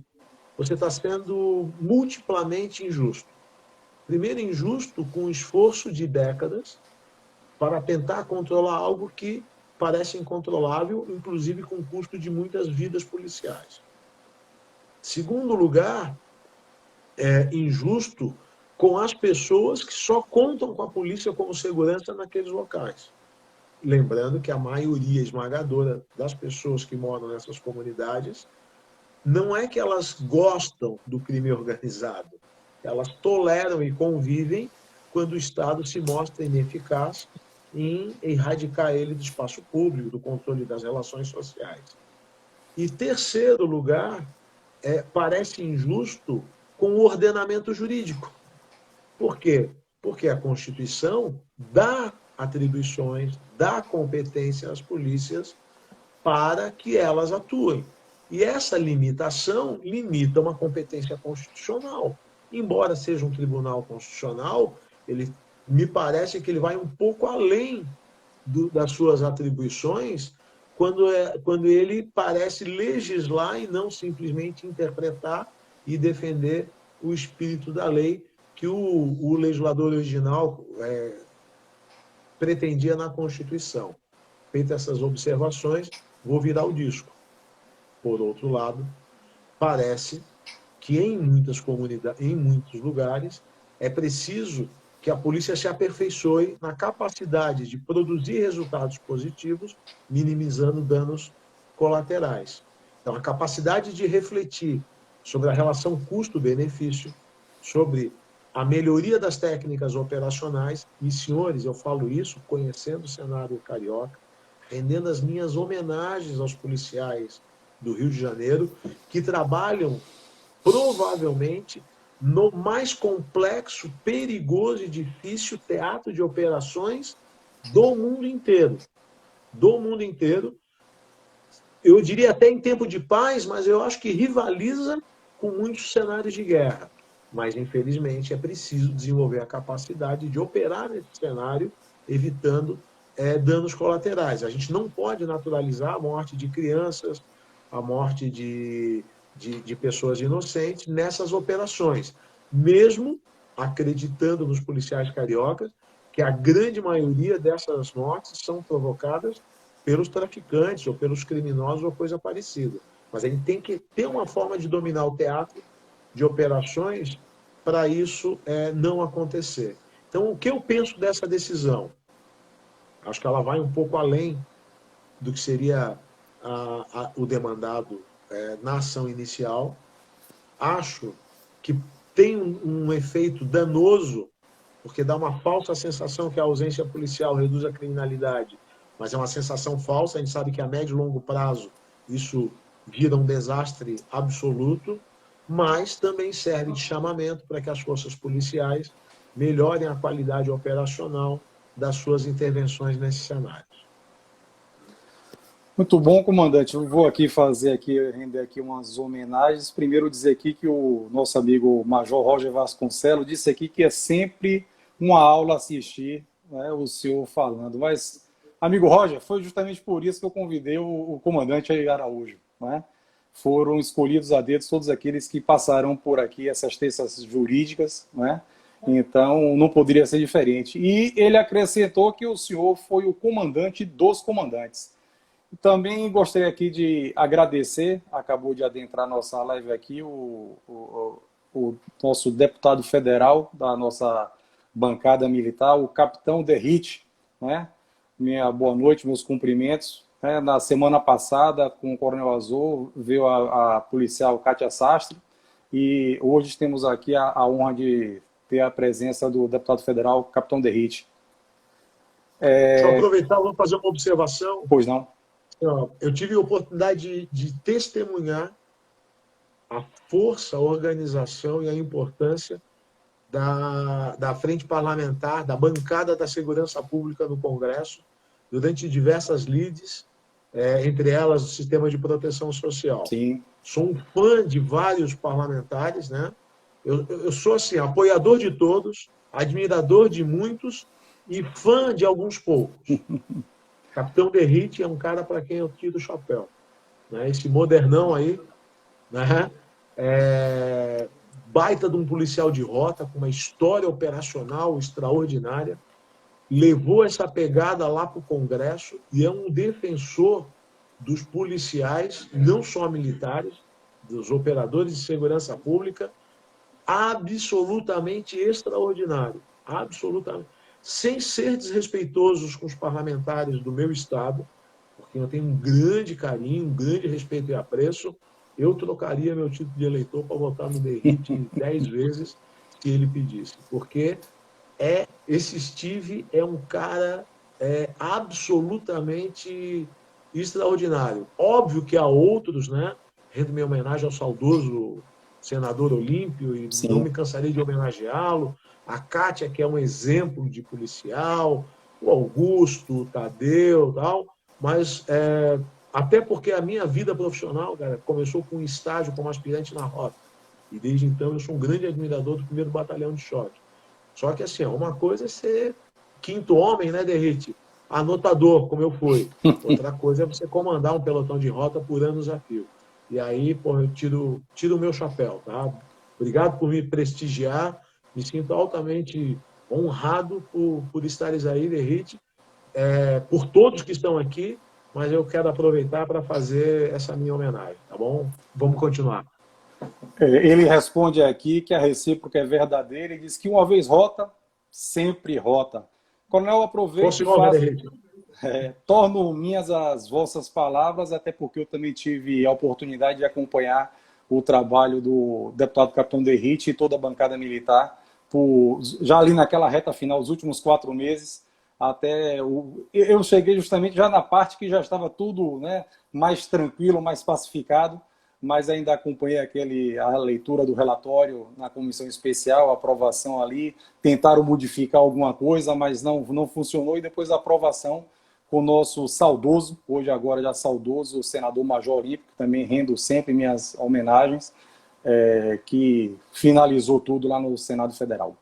[SPEAKER 2] você está sendo multiplamente injusto. Primeiro, injusto com o esforço de décadas para tentar controlar algo que parece incontrolável, inclusive com o custo de muitas vidas policiais. Segundo lugar, é injusto com as pessoas que só contam com a polícia como segurança naqueles locais. Lembrando que a maioria esmagadora das pessoas que moram nessas comunidades não é que elas gostam do crime organizado, elas toleram e convivem quando o Estado se mostra ineficaz em erradicar ele do espaço público, do controle das relações sociais. E terceiro lugar, parece injusto com o ordenamento jurídico. Por quê? Porque a Constituição dá atribuições, dá competência às polícias para que elas atuem. E essa limitação limita uma competência constitucional. Embora seja um tribunal constitucional, me parece que ele vai um pouco além das suas atribuições quando ele parece legislar e não simplesmente interpretar e defender o espírito da lei que o legislador original pretendia na Constituição. Feitas essas observações, vou virar o disco. Por outro lado, parece que em muitas comunidades, em muitos lugares, é preciso que a polícia se aperfeiçoe na capacidade de produzir resultados positivos, minimizando danos colaterais. Então, a capacidade de refletir sobre a relação custo-benefício, sobre a melhoria das técnicas operacionais, e, senhores, eu falo isso conhecendo o cenário carioca, rendendo as minhas homenagens aos policiais do Rio de Janeiro, que trabalham provavelmente no mais complexo, perigoso e difícil teatro de operações do mundo inteiro. Do mundo inteiro. Eu diria até em tempo de paz, mas eu acho que rivaliza com muitos cenários de guerra. Mas, infelizmente, é preciso desenvolver a capacidade de operar nesse cenário, evitando danos colaterais. A gente não pode naturalizar a morte de crianças, a morte de pessoas inocentes nessas operações, mesmo acreditando nos policiais cariocas que a grande maioria dessas mortes são provocadas pelos traficantes ou pelos criminosos ou coisa parecida. Mas a gente tem que ter uma forma de dominar o teatro de operações para isso não acontecer. Então, o que eu penso dessa decisão? Acho que ela vai um pouco além do que seria o demandado na ação inicial. Acho que tem um efeito danoso, porque dá uma falsa sensação que a ausência policial reduz a criminalidade, mas é uma sensação falsa. A gente sabe que a médio e longo prazo isso vira um desastre absoluto, mas também serve de chamamento para que as forças policiais melhorem a qualidade operacional das suas intervenções nesse cenário.
[SPEAKER 1] Muito bom, comandante. Eu vou aqui render aqui umas homenagens. Primeiro dizer aqui que o nosso amigo Major Roger Vasconcelos disse aqui que é sempre uma aula assistir, né, o senhor falando. Mas, amigo Roger, foi justamente por isso que eu convidei o comandante Araújo, né? Foram escolhidos a dedo todos aqueles que passaram por aqui, essas terças jurídicas, né? Então, não poderia ser diferente. E ele acrescentou que o senhor foi o comandante dos comandantes. Também gostaria aqui de agradecer, acabou de adentrar nossa live aqui, o nosso deputado federal da nossa bancada militar, o capitão Derrite, né? Minha boa noite, meus cumprimentos. Na semana passada, com o Coronel Azul, veio a policial Kátia Sastre, e hoje temos aqui a honra de ter a presença do deputado federal, capitão Derrite.
[SPEAKER 2] Deixa eu aproveitar, vou fazer uma observação.
[SPEAKER 1] Pois não.
[SPEAKER 2] Eu tive a oportunidade de testemunhar a força, a organização e a importância da frente parlamentar, da bancada da segurança pública no Congresso, durante diversas lides, entre elas o sistema de proteção social.
[SPEAKER 1] Sim.
[SPEAKER 2] Sou um fã de vários parlamentares, né? Eu sou assim, apoiador de todos, admirador de muitos e fã de alguns poucos. Capitão Derrite é um cara para quem eu tiro o chapéu, né? Esse modernão aí, né? Baita de um policial de rota, com uma história operacional extraordinária, levou essa pegada lá para o Congresso e é um defensor dos policiais, não só militares, dos operadores de segurança pública, absolutamente extraordinário. Absolutamente. Sem ser desrespeitosos com os parlamentares do meu estado, porque eu tenho um grande carinho, um grande respeito e apreço, eu trocaria meu título de eleitor para votar no Derrite 10 vezes se ele pedisse. Porque esse Steve é um cara absolutamente extraordinário. Óbvio que há outros, né? Rendo minha homenagem ao saudoso senador Olímpio, e
[SPEAKER 1] Sim.
[SPEAKER 2] não me cansarei de homenageá-lo. A Kátia, que é um exemplo de policial, o Augusto, o Tadeu, tal, mas até porque a minha vida profissional, cara, começou com um estágio como aspirante na rota. E desde então eu sou um grande admirador do 1º Batalhão de Choque. Só que assim, uma coisa é ser quinto homem, né, Derrite? Anotador, como eu fui. Outra coisa é você comandar um pelotão de rota por anos a fio. E aí, pô, eu tiro o meu chapéu, tá? Obrigado por me prestigiar. Me sinto altamente honrado por estares aí, Derrite, por todos que estão aqui, mas eu quero aproveitar para fazer essa minha homenagem, tá bom? Vamos continuar.
[SPEAKER 1] Ele responde aqui que a recíproca é verdadeira e diz que uma vez rota, sempre rota. Coronel, aproveito e torno minhas as vossas palavras, até porque eu também tive a oportunidade de acompanhar o trabalho do deputado capitão Derrite e toda a bancada militar, já ali naquela reta final, os últimos 4 meses, eu cheguei justamente já na parte que já estava tudo, né, mais tranquilo, mais pacificado, mas ainda acompanhei a leitura do relatório na comissão especial, a aprovação ali, tentaram modificar alguma coisa, mas não funcionou, e depois a aprovação com o nosso saudoso, hoje agora já saudoso, senador Major Olímpio, que também rendo sempre minhas homenagens, que finalizou tudo lá no Senado Federal.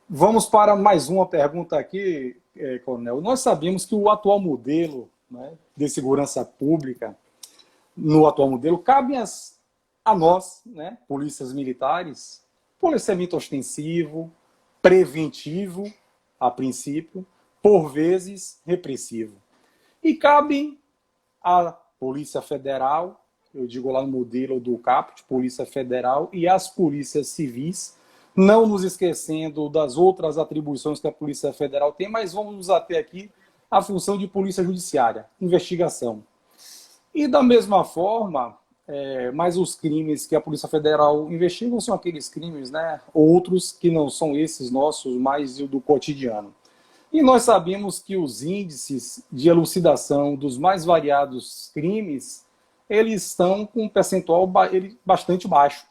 [SPEAKER 1] Vamos para mais uma pergunta aqui, Coronel. Nós sabemos que o atual modelo, né, de segurança pública, no atual modelo, cabe a nós, né, polícias militares, policiamento ostensivo, preventivo, a princípio, por vezes repressivo. E cabe à Polícia Federal, eu digo lá no modelo do CAPT, Polícia Federal, e às polícias civis, não nos esquecendo das outras atribuições que a Polícia Federal tem, mas vamos nos ater aqui à função de polícia judiciária, investigação. E da mesma forma, mas os crimes que a Polícia Federal investiga são aqueles crimes, né, outros que não são esses nossos, mais do cotidiano. E nós sabemos que os índices de elucidação dos mais variados crimes, eles estão com um percentual bastante baixo.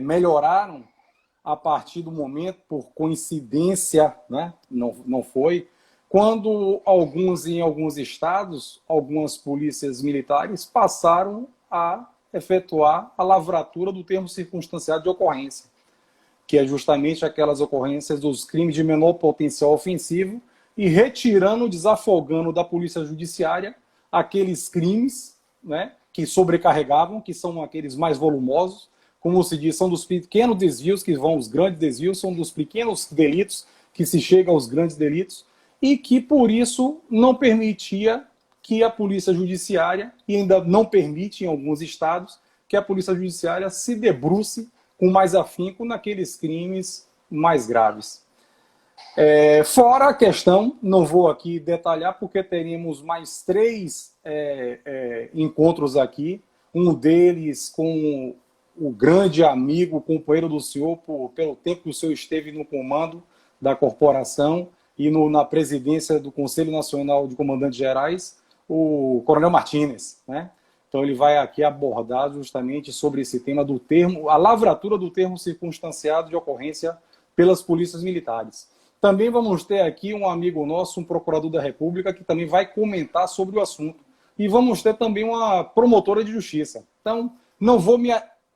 [SPEAKER 1] Melhoraram a partir do momento, por coincidência, né, não foi, quando em alguns estados, algumas polícias militares passaram a efetuar a lavratura do termo circunstanciado de ocorrência, que é justamente aquelas ocorrências dos crimes de menor potencial ofensivo, e retirando, desafogando da polícia judiciária aqueles crimes, né, que sobrecarregavam, que são aqueles mais volumosos, como se diz, são dos pequenos desvios que vão os grandes desvios, são dos pequenos delitos que se chega aos grandes delitos, e que, por isso, não permitia que a Polícia Judiciária, e ainda não permite em alguns estados, que a Polícia Judiciária se debruce com mais afinco naqueles crimes mais graves. Fora a questão, não vou aqui detalhar, porque teremos mais 3 encontros aqui, um deles com o grande amigo, companheiro do senhor, pelo tempo que o senhor esteve no comando da corporação e na presidência do Conselho Nacional de Comandantes Gerais, o Coronel Martínez, né? Então ele vai aqui abordar justamente sobre esse tema do termo, a lavratura do termo circunstanciado de ocorrência pelas polícias militares. Também vamos ter aqui um amigo nosso, um procurador da República, que também vai comentar sobre o assunto. E vamos ter também uma promotora de justiça. Então, não vou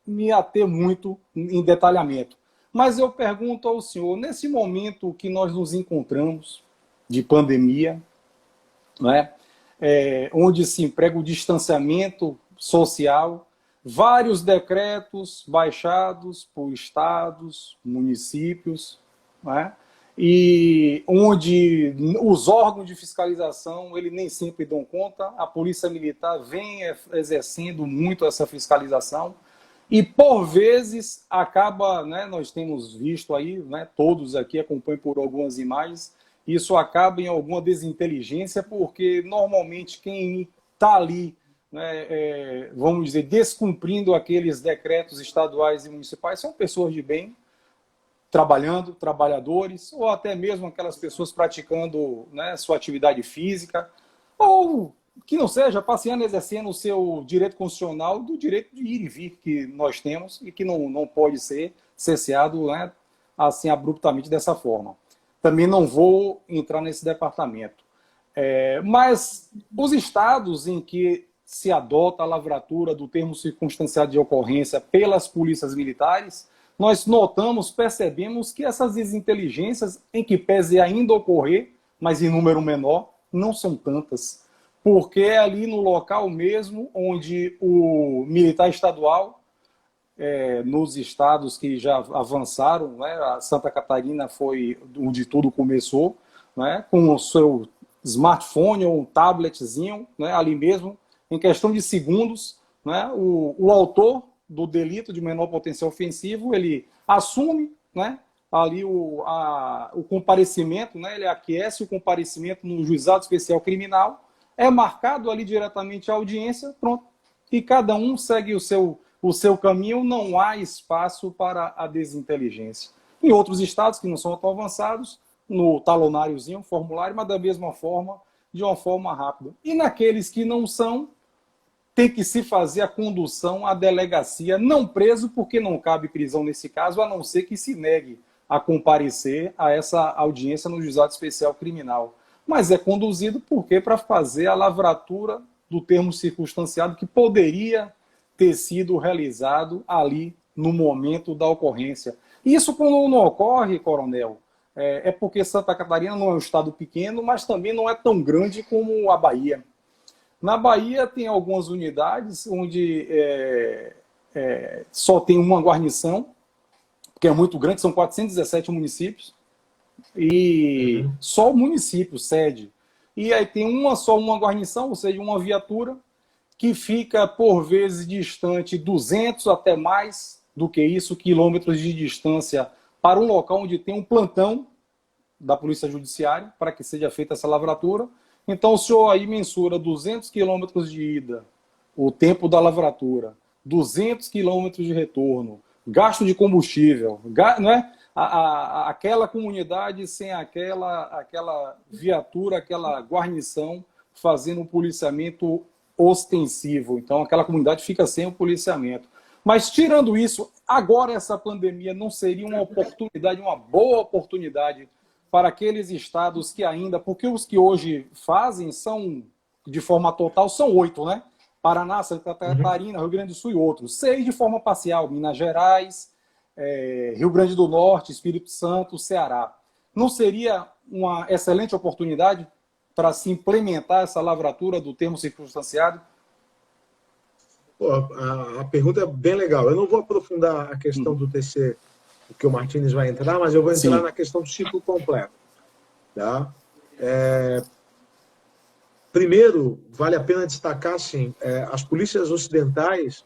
[SPEAKER 1] me ater muito em detalhamento. Mas eu pergunto ao senhor, nesse momento que nós nos encontramos de pandemia, né, onde se emprega o distanciamento social, vários decretos baixados por estados, municípios, né, e onde os órgãos de fiscalização ele nem sempre dão conta, a Polícia Militar vem exercendo muito essa fiscalização, e, por vezes, acaba, né, nós temos visto aí, né, todos aqui acompanham por algumas imagens, isso acaba em alguma desinteligência, porque, normalmente, quem está ali, né, vamos dizer, descumprindo aqueles decretos estaduais e municipais, são pessoas de bem, trabalhando, trabalhadores, ou até mesmo aquelas pessoas praticando, né, sua atividade física, ou que não seja passeando, exercendo o seu direito constitucional do direito de ir e vir que nós temos e que não pode ser cesseado, né, assim abruptamente dessa forma. Também não vou entrar nesse departamento. Mas os estados em que se adota a lavratura do termo circunstanciado de ocorrência pelas polícias militares, nós notamos, percebemos que essas desinteligências, em que pese ainda ocorrer, mas em número menor, não são tantas. Porque é ali no local mesmo onde o militar estadual, nos estados que já avançaram, né, a Santa Catarina foi onde tudo começou, né, com o seu smartphone ou um tabletzinho, né, ali mesmo, em questão de segundos, né, o autor do delito de menor potencial ofensivo, ele assume, né, ali o comparecimento, né, ele aquece o comparecimento no juizado especial criminal, é marcado ali diretamente a audiência, pronto, e cada um segue o seu caminho, não há espaço para a desinteligência. Em outros estados que não são tão avançados, no talonáriozinho, formulário, mas da mesma forma, de uma forma rápida. E naqueles que não são, tem que se fazer a condução à delegacia, não preso, porque não cabe prisão nesse caso, a não ser que se negue a comparecer a essa audiência no juizado especial criminal. Mas é conduzido porque para fazer a lavratura do termo circunstanciado que poderia ter sido realizado ali no momento da ocorrência. Isso quando não ocorre, coronel, é porque Santa Catarina não é um estado pequeno, mas também não é tão grande como a Bahia. Na Bahia tem algumas unidades onde só tem uma guarnição, que é muito grande, são 417 municípios, e só o município sede. E aí tem só uma guarnição, ou seja, uma viatura, que fica, por vezes, distante 200 até mais do que isso, quilômetros de distância, para um local onde tem um plantão da Polícia Judiciária, para que seja feita essa lavratura. Então, o senhor aí mensura 200 quilômetros de ida, o tempo da lavratura, 200 quilômetros de retorno, gasto de combustível, né? Aquela comunidade sem aquela viatura, aquela guarnição fazendo um policiamento ostensivo. Então, aquela comunidade fica sem o policiamento. Mas, tirando isso, agora essa pandemia não seria uma oportunidade, uma boa oportunidade para aqueles estados que ainda, porque os que hoje fazem são, de forma total, são 8, né? Paraná, Santa Catarina, Rio Grande do Sul e outros. 6 de forma parcial, Minas Gerais, Rio Grande do Norte, Espírito Santo, Ceará. Não seria uma excelente oportunidade para se implementar essa lavratura do termo circunstanciado?
[SPEAKER 2] Pô, a pergunta é bem legal. Eu não vou aprofundar a questão do TC, que o Martínez vai entrar, mas eu vou entrar, sim, na questão do ciclo completo. Tá? Primeiro, vale a pena destacar, assim, as polícias ocidentais,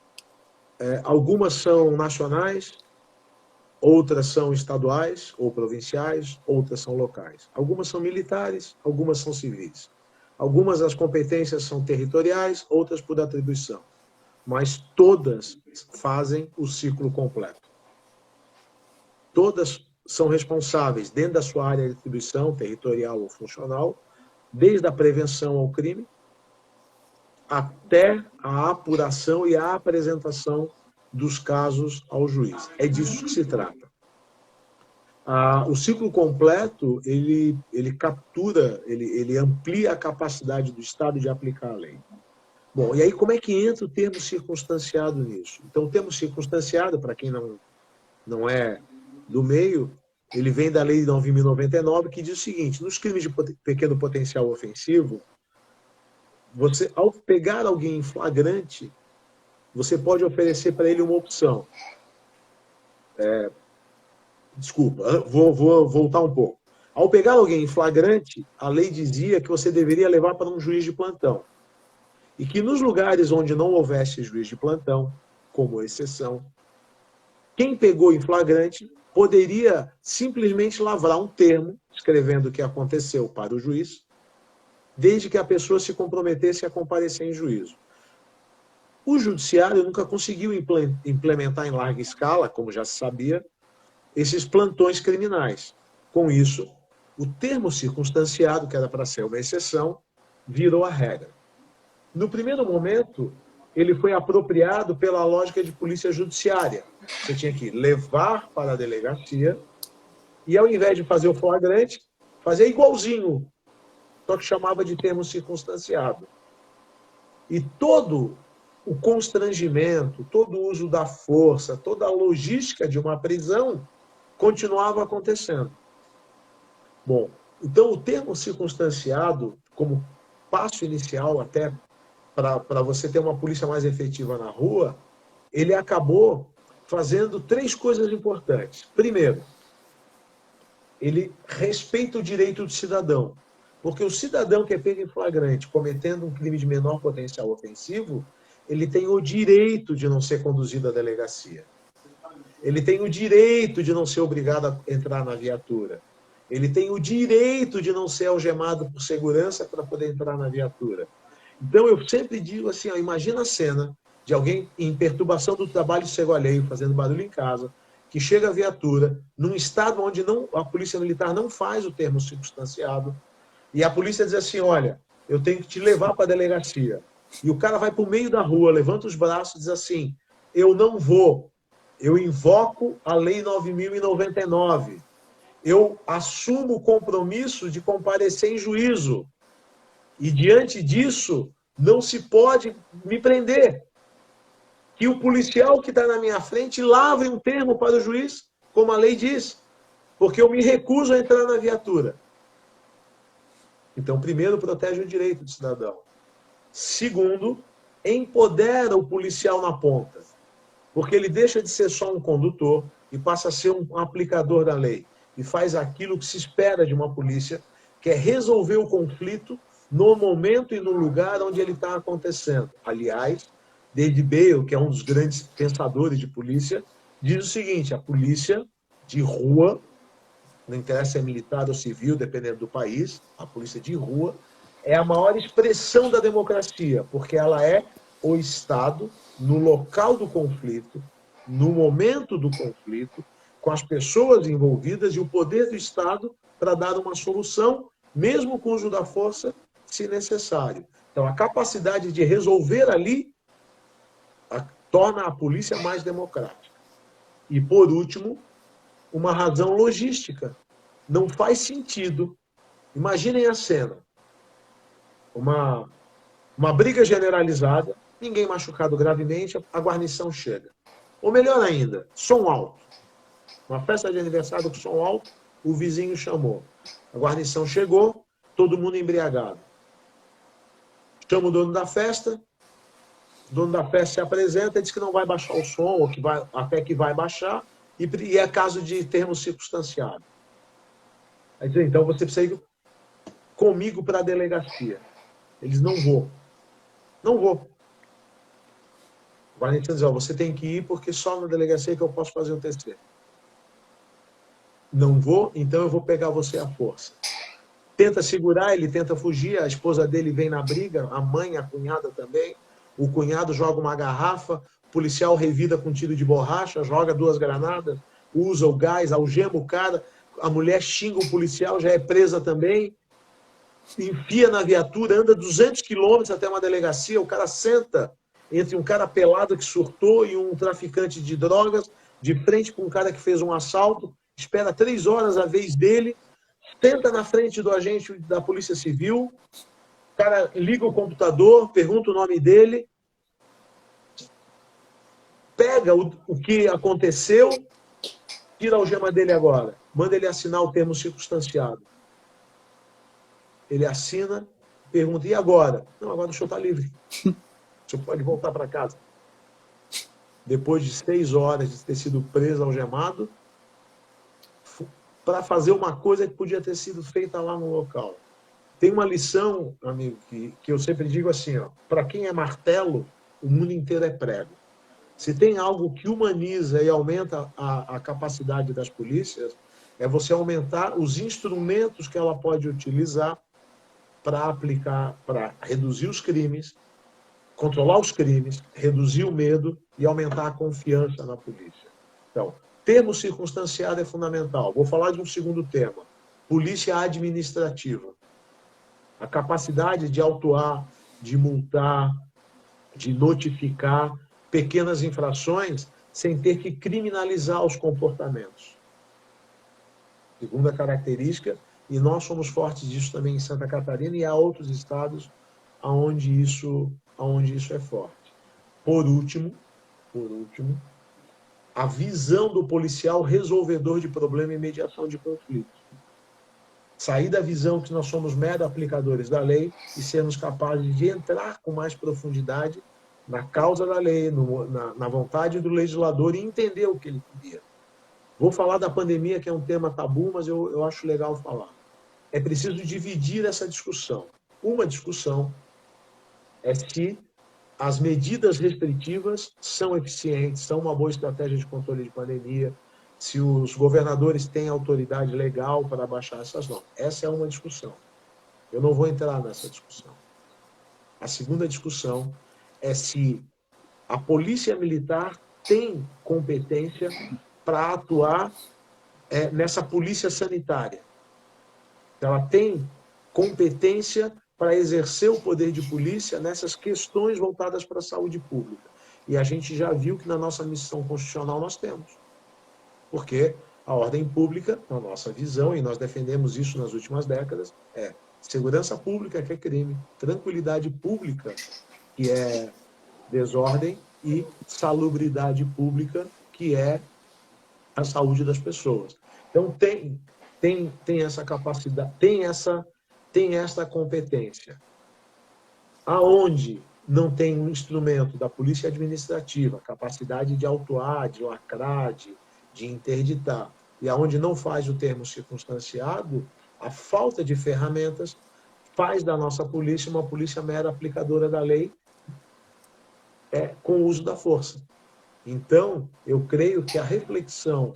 [SPEAKER 2] algumas são nacionais, outras são estaduais ou provinciais, outras são locais. Algumas são militares, algumas são civis. Algumas das competências são territoriais, outras por atribuição. Mas todas fazem o ciclo completo. Todas são responsáveis, dentro da sua área de atribuição, territorial ou funcional, desde a prevenção ao crime, até a apuração e a apresentação dos casos ao juiz. É disso que se trata. O ciclo completo, ele captura, ele amplia a capacidade do Estado de aplicar a lei. Bom, e aí como é que entra o termo circunstanciado nisso? Então, o termo circunstanciado, para quem não é do meio, ele vem da Lei 9.099, que diz o seguinte: nos crimes de pequeno potencial ofensivo, você, ao pegar alguém em flagrante, você pode oferecer para ele uma opção. Desculpa, vou voltar um pouco. Ao pegar alguém em flagrante, a lei dizia que você deveria levar para um juiz de plantão. E que nos lugares onde não houvesse juiz de plantão, como exceção, quem pegou em flagrante poderia simplesmente lavrar um termo, escrevendo o que aconteceu para o juiz, desde que a pessoa se comprometesse a comparecer em juízo. O judiciário nunca conseguiu implementar em larga escala, como já se sabia, esses plantões criminais. Com isso, o termo circunstanciado, que era para ser uma exceção, virou a regra. No primeiro momento, ele foi apropriado pela lógica de polícia judiciária. Você tinha que levar para a delegacia e, ao invés de fazer o flagrante, fazer igualzinho, só que chamava de termo circunstanciado. E todo o constrangimento, todo o uso da força, toda a logística de uma prisão continuava acontecendo. Bom, então o termo circunstanciado, como passo inicial até para você ter uma polícia mais efetiva na rua, ele acabou fazendo 3 coisas importantes. Primeiro, ele respeita o direito do cidadão. Porque o cidadão que é pego em flagrante cometendo um crime de menor potencial ofensivo, ele tem o direito de não ser conduzido à delegacia. Ele tem o direito de não ser obrigado a entrar na viatura. Ele tem o direito de não ser algemado por segurança para poder entrar na viatura. Então, eu sempre digo assim, imagina a cena de alguém em perturbação do trabalho cego alheio, fazendo barulho em casa, que chega a viatura, num estado onde a polícia militar não faz o termo circunstanciado, e a polícia diz assim, olha, eu tenho que te levar para a delegacia. E o cara vai para o meio da rua, levanta os braços e diz assim, eu não vou, eu invoco a Lei 9.099, eu assumo o compromisso de comparecer em juízo. E, diante disso, não se pode me prender. Que o policial que está na minha frente lavre um termo para o juiz, como a lei diz, porque eu me recuso a entrar na viatura. Então, primeiro, protege o direito do cidadão. Segundo, empodera o policial na ponta, porque ele deixa de ser só um condutor e passa a ser um aplicador da lei. E faz aquilo que se espera de uma polícia, que é resolver o conflito no momento e no lugar onde ele está acontecendo. Aliás, David Bale, que é um dos grandes pensadores de polícia, diz o seguinte, a polícia de rua, não interessa se é militar ou civil, dependendo do país, a polícia de rua é a maior expressão da democracia, porque ela é o Estado no local do conflito, no momento do conflito, com as pessoas envolvidas e o poder do Estado para dar uma solução, mesmo com o uso da força, se necessário. Então, a capacidade de resolver ali torna a polícia mais democrática. E, por último, uma razão logística. Não faz sentido. Imaginem a cena. Uma briga generalizada, ninguém machucado gravemente, a guarnição chega. Ou melhor ainda, som alto. Uma festa de aniversário com som alto, o vizinho chamou. A guarnição chegou, todo mundo embriagado. Chama o dono da festa, o dono da festa se apresenta e diz que não vai baixar o som, ou que até que vai baixar, e é caso de termo circunstanciado. Aí diz, então você precisa ir comigo para a delegacia. Eles não vão. Não vou. O Valentina diz, ó, você tem que ir porque só na delegacia que eu posso fazer o TC. Não vou, então eu vou pegar você à força. Tenta segurar, ele tenta fugir, a esposa dele vem na briga, a mãe, a cunhada também. O cunhado joga uma garrafa, o policial revida com tiro de borracha, joga 2 granadas, usa o gás, algema o cara, a mulher xinga o policial, já é presa também, enfia na viatura, anda 200 quilômetros até uma delegacia, o cara senta entre um cara pelado que surtou e um traficante de drogas, de frente com um cara que fez um assalto, espera 3 horas a vez dele, senta na frente do agente da Polícia Civil, o cara liga o computador, pergunta o nome dele, pega o que aconteceu, tira a algema dele agora, manda ele assinar o termo circunstanciado. Ele assina, pergunta, e agora? Não, agora o senhor está livre. O senhor pode voltar para casa. Depois de 6 horas de ter sido preso, algemado, para fazer uma coisa que podia ter sido feita lá no local. Tem uma lição, amigo, que eu sempre digo assim, para quem é martelo, o mundo inteiro é prego. Se tem algo que humaniza e aumenta a capacidade das polícias, é você aumentar os instrumentos que ela pode utilizar para aplicar, para reduzir os crimes, controlar os crimes, reduzir o medo e aumentar a confiança na polícia. Então, termo circunstanciado é fundamental. Vou falar de um segundo tema. Polícia administrativa. A capacidade de autuar, de multar, de notificar pequenas infrações sem ter que criminalizar os comportamentos. Segunda característica, e nós somos fortes disso também em Santa Catarina e há outros estados onde isso é forte. Por último, a visão do policial resolvedor de problema e mediação de conflitos. Sair da visão que nós somos mero aplicadores da lei e sermos capazes de entrar com mais profundidade na causa da lei, na vontade do legislador e entender o que ele queria. Vou falar da pandemia, que é um tema tabu, mas eu acho legal falar. É preciso dividir essa discussão. Uma discussão é se as medidas restritivas são eficientes, são uma boa estratégia de controle de pandemia, se os governadores têm autoridade legal para baixar essas normas. Essa é uma discussão. Eu não vou entrar nessa discussão. A segunda discussão é se a polícia militar tem competência para atuar nessa polícia sanitária. Ela tem competência para exercer o poder de polícia nessas questões voltadas para a saúde pública. E a gente já viu que na nossa missão constitucional nós temos. Porque a ordem pública, na nossa visão, e nós defendemos isso nas últimas décadas, é segurança pública, que é crime, tranquilidade pública, que é desordem, e salubridade pública, que é a saúde das pessoas. Então, tem essa capacidade, tem essa competência. Aonde não tem um instrumento da polícia administrativa, capacidade de autuar, de lacrar, de interditar, e aonde não faz o termo circunstanciado, a falta de ferramentas faz da nossa polícia uma polícia mera aplicadora da lei com o uso da força. Então, eu creio que a reflexão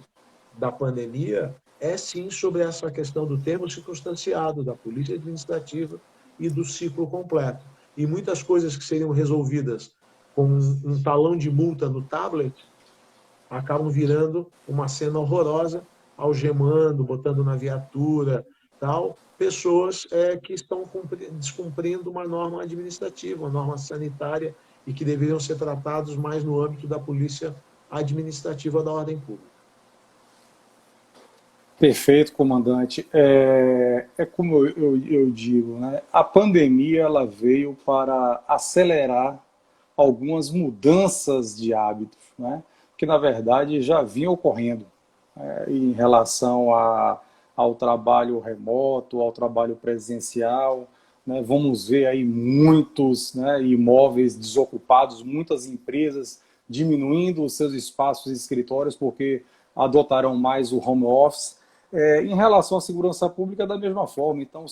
[SPEAKER 2] da pandemia é sim sobre essa questão do termo circunstanciado, da polícia administrativa e do ciclo completo. E muitas coisas que seriam resolvidas com um talão de multa no tablet acabam virando uma cena horrorosa, algemando, botando na viatura, tal, pessoas que estão descumprindo uma norma administrativa, uma norma sanitária, e que deveriam ser tratados mais no âmbito da polícia administrativa da ordem pública.
[SPEAKER 1] Perfeito, comandante. Como eu digo, né? A pandemia ela veio para acelerar algumas mudanças de hábitos, né? Que, na verdade, já vinham ocorrendo em relação ao trabalho remoto, ao trabalho presencial. Né? Vamos ver aí muitos, né, imóveis desocupados, muitas empresas diminuindo os seus espaços e escritórios porque adotaram mais o home office. Em relação à segurança pública, da mesma forma. Então,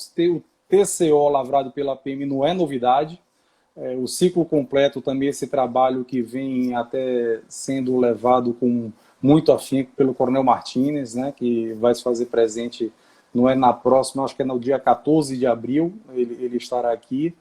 [SPEAKER 1] TCO lavrado pela PM não é novidade. O ciclo completo também, esse trabalho que vem até sendo levado com muito afinco pelo Coronel Martínez, né, que vai se fazer presente, não é na próxima, acho que é no dia 14 de abril, ele estará aqui.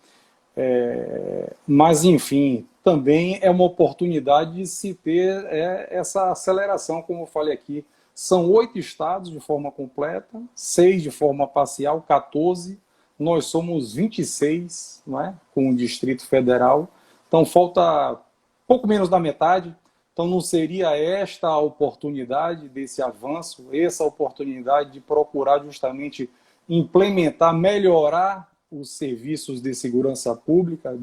[SPEAKER 1] Mas, enfim, também é uma oportunidade de se ter essa aceleração, como eu falei aqui. São 8 estados de forma completa, 6 de forma parcial, 14. Nós somos 26, não é? Com o Distrito Federal. Então, falta pouco menos da metade. Então, não seria esta a oportunidade desse avanço, essa oportunidade de procurar justamente implementar, melhorar os serviços de segurança pública,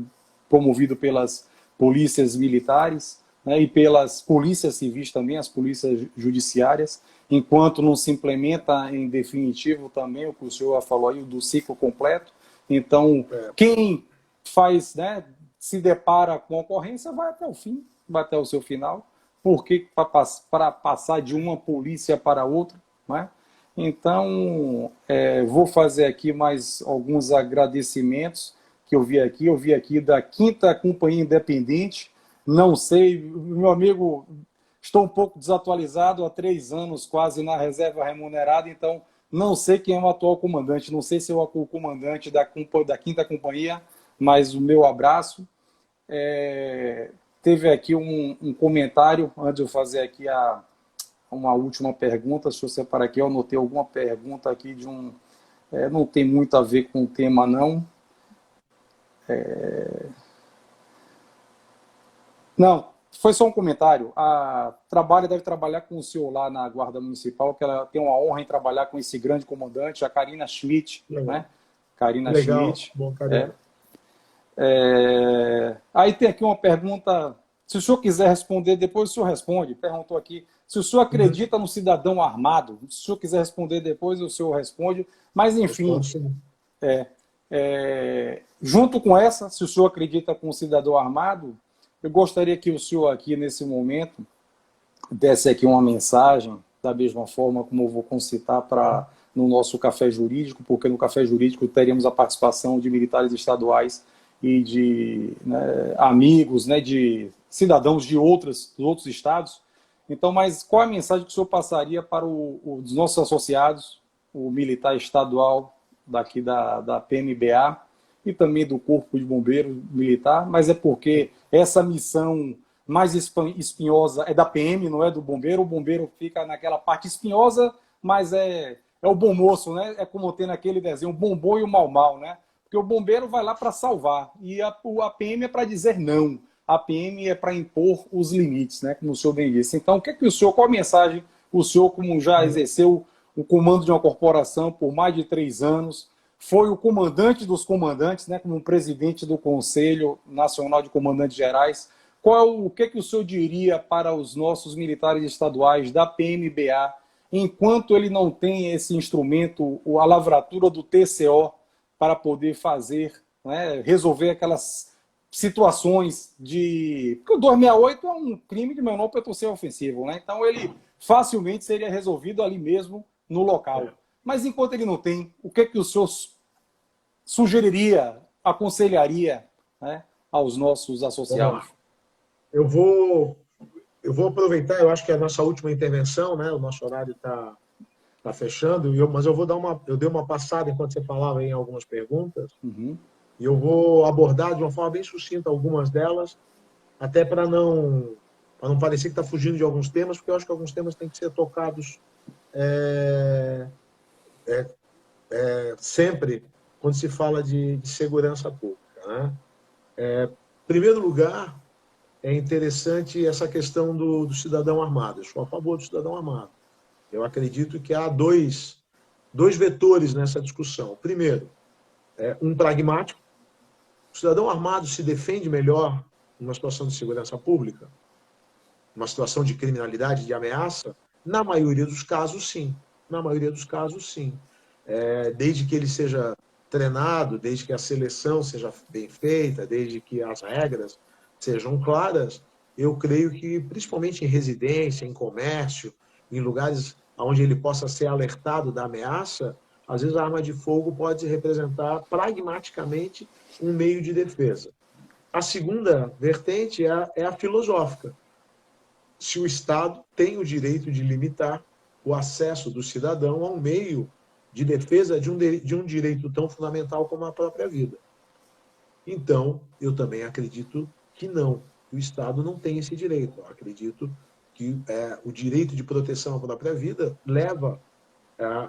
[SPEAKER 1] promovido pelas polícias militares, né, e pelas polícias civis também, as polícias judiciárias, enquanto não se implementa em definitivo também o que o senhor falou aí, do ciclo completo. Então, quem faz, né, se depara com a ocorrência vai até o fim, vai até o seu final. Por que para passar de uma polícia para outra, não é? Então, vou fazer aqui mais alguns agradecimentos que eu vi aqui. Eu vi aqui da 5ª Companhia Independente. Não sei, meu amigo, estou um pouco desatualizado, há 3 anos quase na reserva remunerada, então não sei quem é o atual comandante, não sei se é o comandante da 5ª Companhia, mas o meu abraço. Teve aqui um comentário, antes de eu fazer aqui uma última pergunta, se eu separar aqui, eu anotei alguma pergunta aqui de não tem muito a ver com o tema, não. Não, foi só um comentário. A Trabalho deve trabalhar com o senhor lá na Guarda Municipal, que ela tem uma honra em trabalhar com esse grande comandante, a Karina Schmidt. Né? Karina
[SPEAKER 2] Legal.
[SPEAKER 1] Schmidt.
[SPEAKER 2] Bom, Karina.
[SPEAKER 1] Aí tem aqui uma pergunta, se o senhor quiser responder, depois o senhor responde. Perguntou aqui, se o senhor acredita no cidadão armado? Se o senhor quiser responder depois, o senhor responde. Mas, enfim, junto com essa, se o senhor acredita com o cidadão armado, eu gostaria que o senhor aqui, nesse momento, desse aqui uma mensagem, da mesma forma como eu vou concitar no nosso Café Jurídico, porque no Café Jurídico teremos a participação de militares estaduais e de amigos, né, de cidadãos de dos outros estados. Então, mas qual a mensagem que o senhor passaria para os nossos associados, o militar estadual daqui da PMBA e também do Corpo de Bombeiros Militar, mas é porque essa missão mais espinhosa é da PM, não é do bombeiro. O bombeiro fica naquela parte espinhosa, mas é o bom moço, né? É como tem naquele desenho, o bom bom e o mal mal, né? Porque o bombeiro vai lá para salvar e a PM é para dizer não. A PM é para impor os limites, né? Como o senhor bem disse. Então, qual a mensagem o senhor, como já exerceu o comando de uma corporação por mais de 3 anos, foi o comandante dos comandantes, né? Como presidente do Conselho Nacional de Comandantes Gerais, o que o senhor diria para os nossos militares estaduais da PMBA, enquanto ele não tem esse instrumento, a lavratura do TCO, para poder fazer, né, resolver aquelas situações porque o 268 é um crime de menor potencial ofensivo, né? Então ele facilmente seria resolvido ali mesmo no local. Mas enquanto ele não tem, o que o senhor sugeriria, aconselharia, né, aos nossos associados?
[SPEAKER 2] Eu vou aproveitar, eu acho que é a nossa última intervenção, né? O nosso horário está fechando, mas eu dei uma passada enquanto você falava em algumas perguntas, e eu vou abordar de uma forma bem sucinta algumas delas, até para não parecer que está fugindo de alguns temas, porque eu acho que alguns temas têm que ser tocados sempre quando se fala de segurança pública, né? Em primeiro lugar, é interessante essa questão do cidadão armado. Eu sou a favor do cidadão armado. Eu acredito que há dois vetores nessa discussão. Primeiro, um pragmático. O cidadão armado se defende melhor numa situação de segurança pública, numa situação de criminalidade, de ameaça? Na maioria dos casos, sim. Na maioria dos casos, sim. Desde que ele seja treinado, desde que a seleção seja bem feita, desde que as regras sejam claras, eu creio que, principalmente em residência, em comércio, em lugares onde ele possa ser alertado da ameaça, às vezes a arma de fogo pode representar pragmaticamente um meio de defesa. A segunda vertente é a filosófica. Se o Estado tem o direito de limitar o acesso do cidadão a um meio de defesa de um direito tão fundamental como a própria vida. Então, eu também acredito que não, que o Estado não tem esse direito. Eu acredito que o direito de proteção à própria vida leva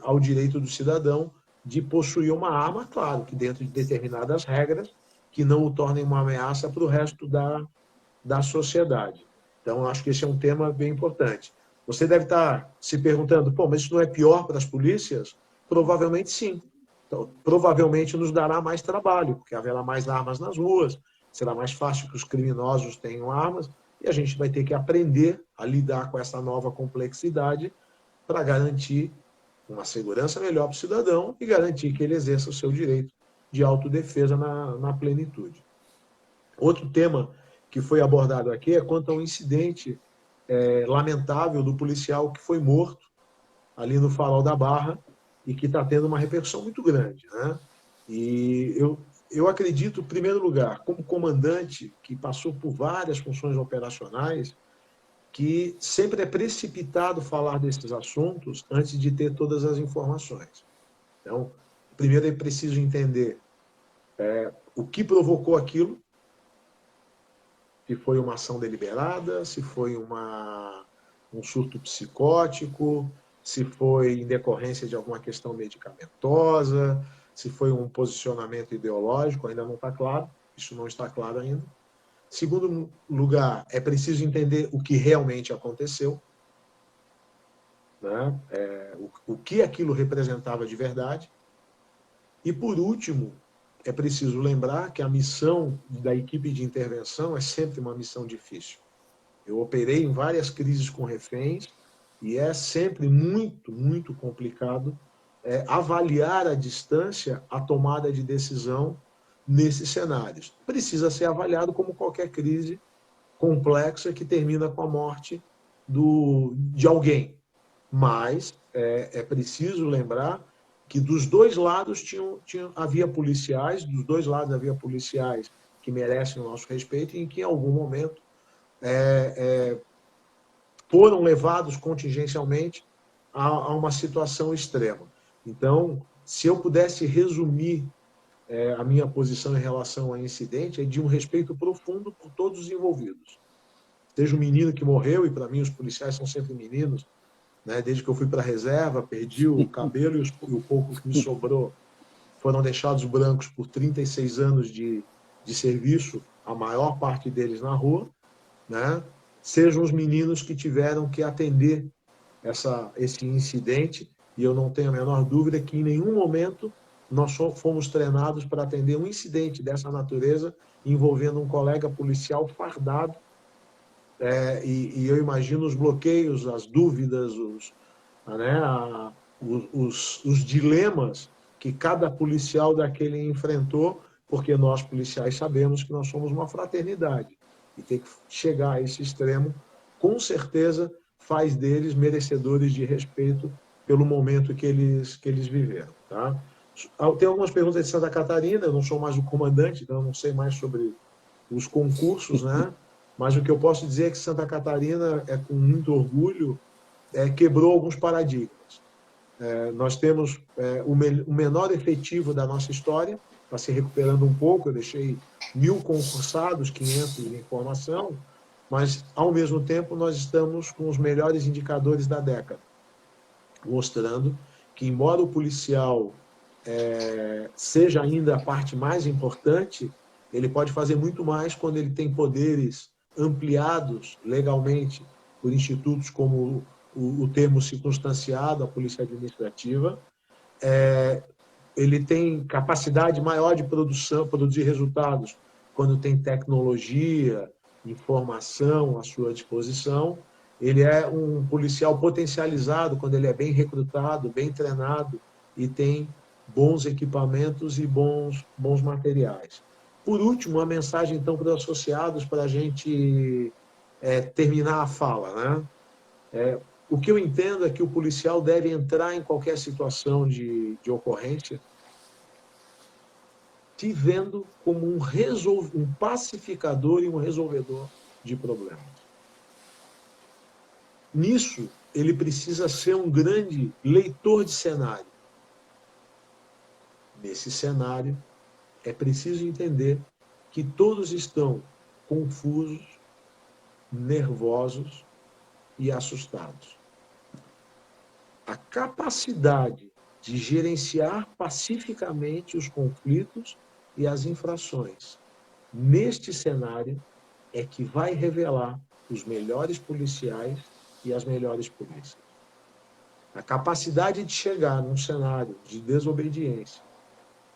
[SPEAKER 2] ao direito do cidadão de possuir uma arma, claro, que dentro de determinadas regras, que não o tornem uma ameaça para o resto da sociedade. Então, acho que esse é um tema bem importante. Você deve estar se perguntando, pô, mas isso não é pior para as polícias? Provavelmente sim. Então, provavelmente nos dará mais trabalho, porque haverá mais armas nas ruas, será mais fácil que os criminosos tenham armas, e a gente vai ter que aprender a lidar com essa nova complexidade para garantir uma segurança melhor para o cidadão e garantir que ele exerça o seu direito de autodefesa na plenitude. Outro tema que foi abordado aqui é quanto ao incidente lamentável do policial que foi morto ali no Farol da Barra e que está tendo uma repercussão muito grande, né? E eu acredito, em primeiro lugar, como comandante que passou por várias funções operacionais, que sempre é precipitado falar desses assuntos antes de ter todas as informações. Então, primeiro é preciso entender o que provocou aquilo, se foi uma ação deliberada, se foi um surto psicótico, se foi em decorrência de alguma questão medicamentosa, se foi um posicionamento ideológico, ainda não está claro, isso não está claro ainda. Segundo lugar, é preciso entender o que realmente aconteceu, né? O que aquilo representava de verdade. E, por último, é preciso lembrar que a missão da equipe de intervenção é sempre uma missão difícil. Eu operei em várias crises com reféns e é sempre muito, muito complicado avaliar à distância a tomada de decisão nesses cenários. Precisa ser avaliado como qualquer crise complexa que termina com a morte de alguém. Mas é preciso lembrar que dos dois lados havia policiais, dos dois lados havia policiais que merecem o nosso respeito e que em algum momento foram levados contingencialmente a uma situação extrema. Então, se eu pudesse resumir a minha posição em relação ao incidente, é de um respeito profundo por todos os envolvidos. Seja o menino que morreu, e para mim os policiais são sempre meninos, né? Desde que eu fui para a reserva, perdi o cabelo e o pouco que me sobrou foram deixados brancos por 36 anos de serviço, a maior parte deles na rua, né? Sejam os meninos que tiveram que atender esse incidente, e eu não tenho a menor dúvida que em nenhum momento nós só fomos treinados para atender um incidente dessa natureza envolvendo um colega policial fardado, e eu imagino os bloqueios, as dúvidas, os dilemas que cada policial daquele enfrentou, porque nós policiais sabemos que nós somos uma fraternidade e ter que chegar a esse extremo, com certeza faz deles merecedores de respeito pelo momento que eles viveram. Tá? Tem algumas perguntas de Santa Catarina, eu não sou mais o comandante, então eu não sei mais sobre os concursos, né? Mas o que eu posso dizer é que Santa Catarina, com muito orgulho, quebrou alguns paradigmas. Nós temos o menor efetivo da nossa história, está se recuperando um pouco, eu deixei 1.000 concursados, 500 em formação, mas, ao mesmo tempo, nós estamos com os melhores indicadores da década, mostrando que, embora o policial seja ainda a parte mais importante, ele pode fazer muito mais quando ele tem poderes ampliados legalmente por institutos como o termo circunstanciado, a polícia administrativa. Ele tem capacidade maior de produzir resultados quando tem tecnologia, informação à sua disposição. Ele é um policial potencializado quando ele é bem recrutado, bem treinado e tem bons equipamentos e bons materiais. Por último, uma mensagem, então, para os associados, para a gente terminar a fala, né? O que eu entendo é que o policial deve entrar em qualquer situação de ocorrência te vendo como um pacificador e um resolvedor de problemas. Nisso, ele precisa ser um grande leitor de cenário. Nesse cenário, é preciso entender que todos estão confusos, nervosos e assustados. A capacidade de gerenciar pacificamente os conflitos e as infrações neste cenário é que vai revelar os melhores policiais e as melhores polícias. A capacidade de chegar num cenário de desobediência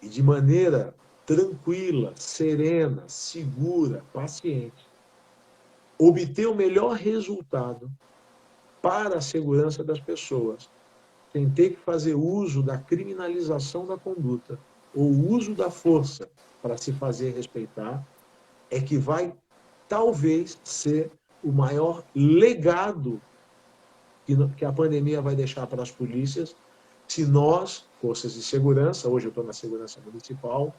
[SPEAKER 2] e de maneira tranquila, serena, segura, paciente, obter o melhor resultado para a segurança das pessoas, sem ter que fazer uso da criminalização da conduta ou uso da força para se fazer respeitar, é que vai, talvez, ser o maior legado que a pandemia vai deixar para as polícias, se nós, forças de segurança, hoje eu estou na segurança municipal,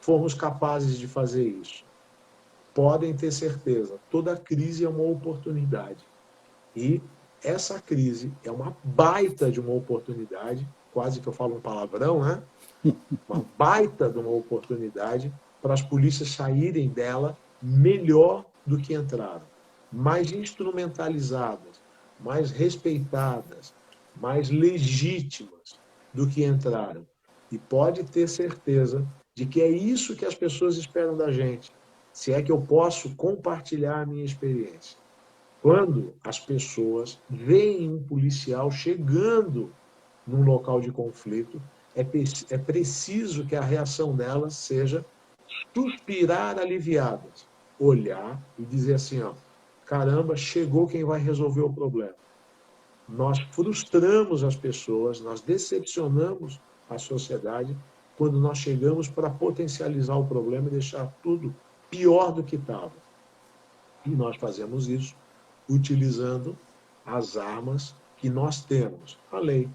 [SPEAKER 2] formos capazes de fazer isso. Podem ter certeza, toda crise é uma oportunidade. E essa crise é uma baita de uma oportunidade, quase que eu falo um palavrão, né? Uma baita de uma oportunidade para as polícias saírem dela melhor do que entraram. Mais instrumentalizadas, mais respeitadas, mais legítimas do que entraram. E pode ter certeza de que é isso que as pessoas esperam da gente, se é que eu posso compartilhar a minha experiência. Quando as pessoas veem um policial chegando num local de conflito, é preciso que a reação delas seja suspirar aliviadas, olhar e dizer assim, ó, caramba, chegou quem vai resolver o problema. Nós frustramos as pessoas, nós decepcionamos a sociedade quando nós chegamos para potencializar o problema e deixar tudo pior do que estava. E nós fazemos isso utilizando as armas que nós temos, a lei.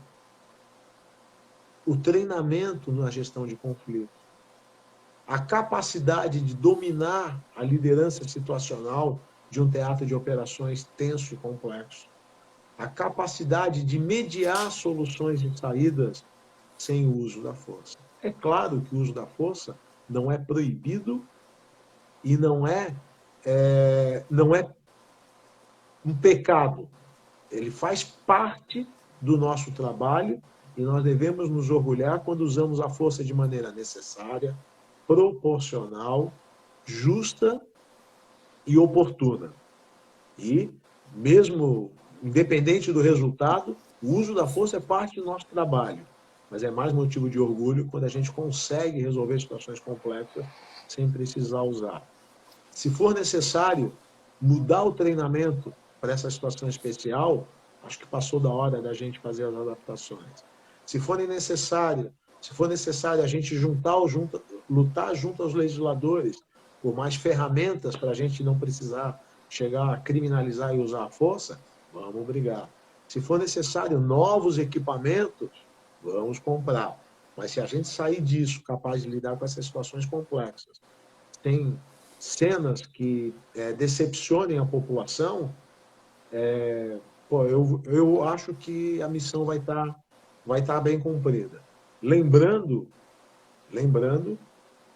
[SPEAKER 2] O treinamento na gestão de conflitos, a capacidade de dominar a liderança situacional de um teatro de operações tenso e complexo, a capacidade de mediar soluções e saídas sem o uso da força. É claro que o uso da força não é proibido e não é um pecado. Ele faz parte do nosso trabalho e nós devemos nos orgulhar quando usamos a força de maneira necessária, proporcional, justa e oportuna. E, mesmo independente do resultado, o uso da força é parte do nosso trabalho. Mas é mais motivo de orgulho quando a gente consegue resolver situações complexas sem precisar usar. Se for necessário mudar o treinamento para essa situação especial, acho que passou da hora da gente fazer as adaptações. Se for necessário a gente lutar junto aos legisladores por mais ferramentas para a gente não precisar chegar a criminalizar e usar a força, vamos brigar. Se for necessário novos equipamentos, vamos comprar. Mas se a gente sair disso, capaz de lidar com essas situações complexas, tem cenas que decepcionem a população, eu acho que a missão vai estar bem cumprida. Lembrando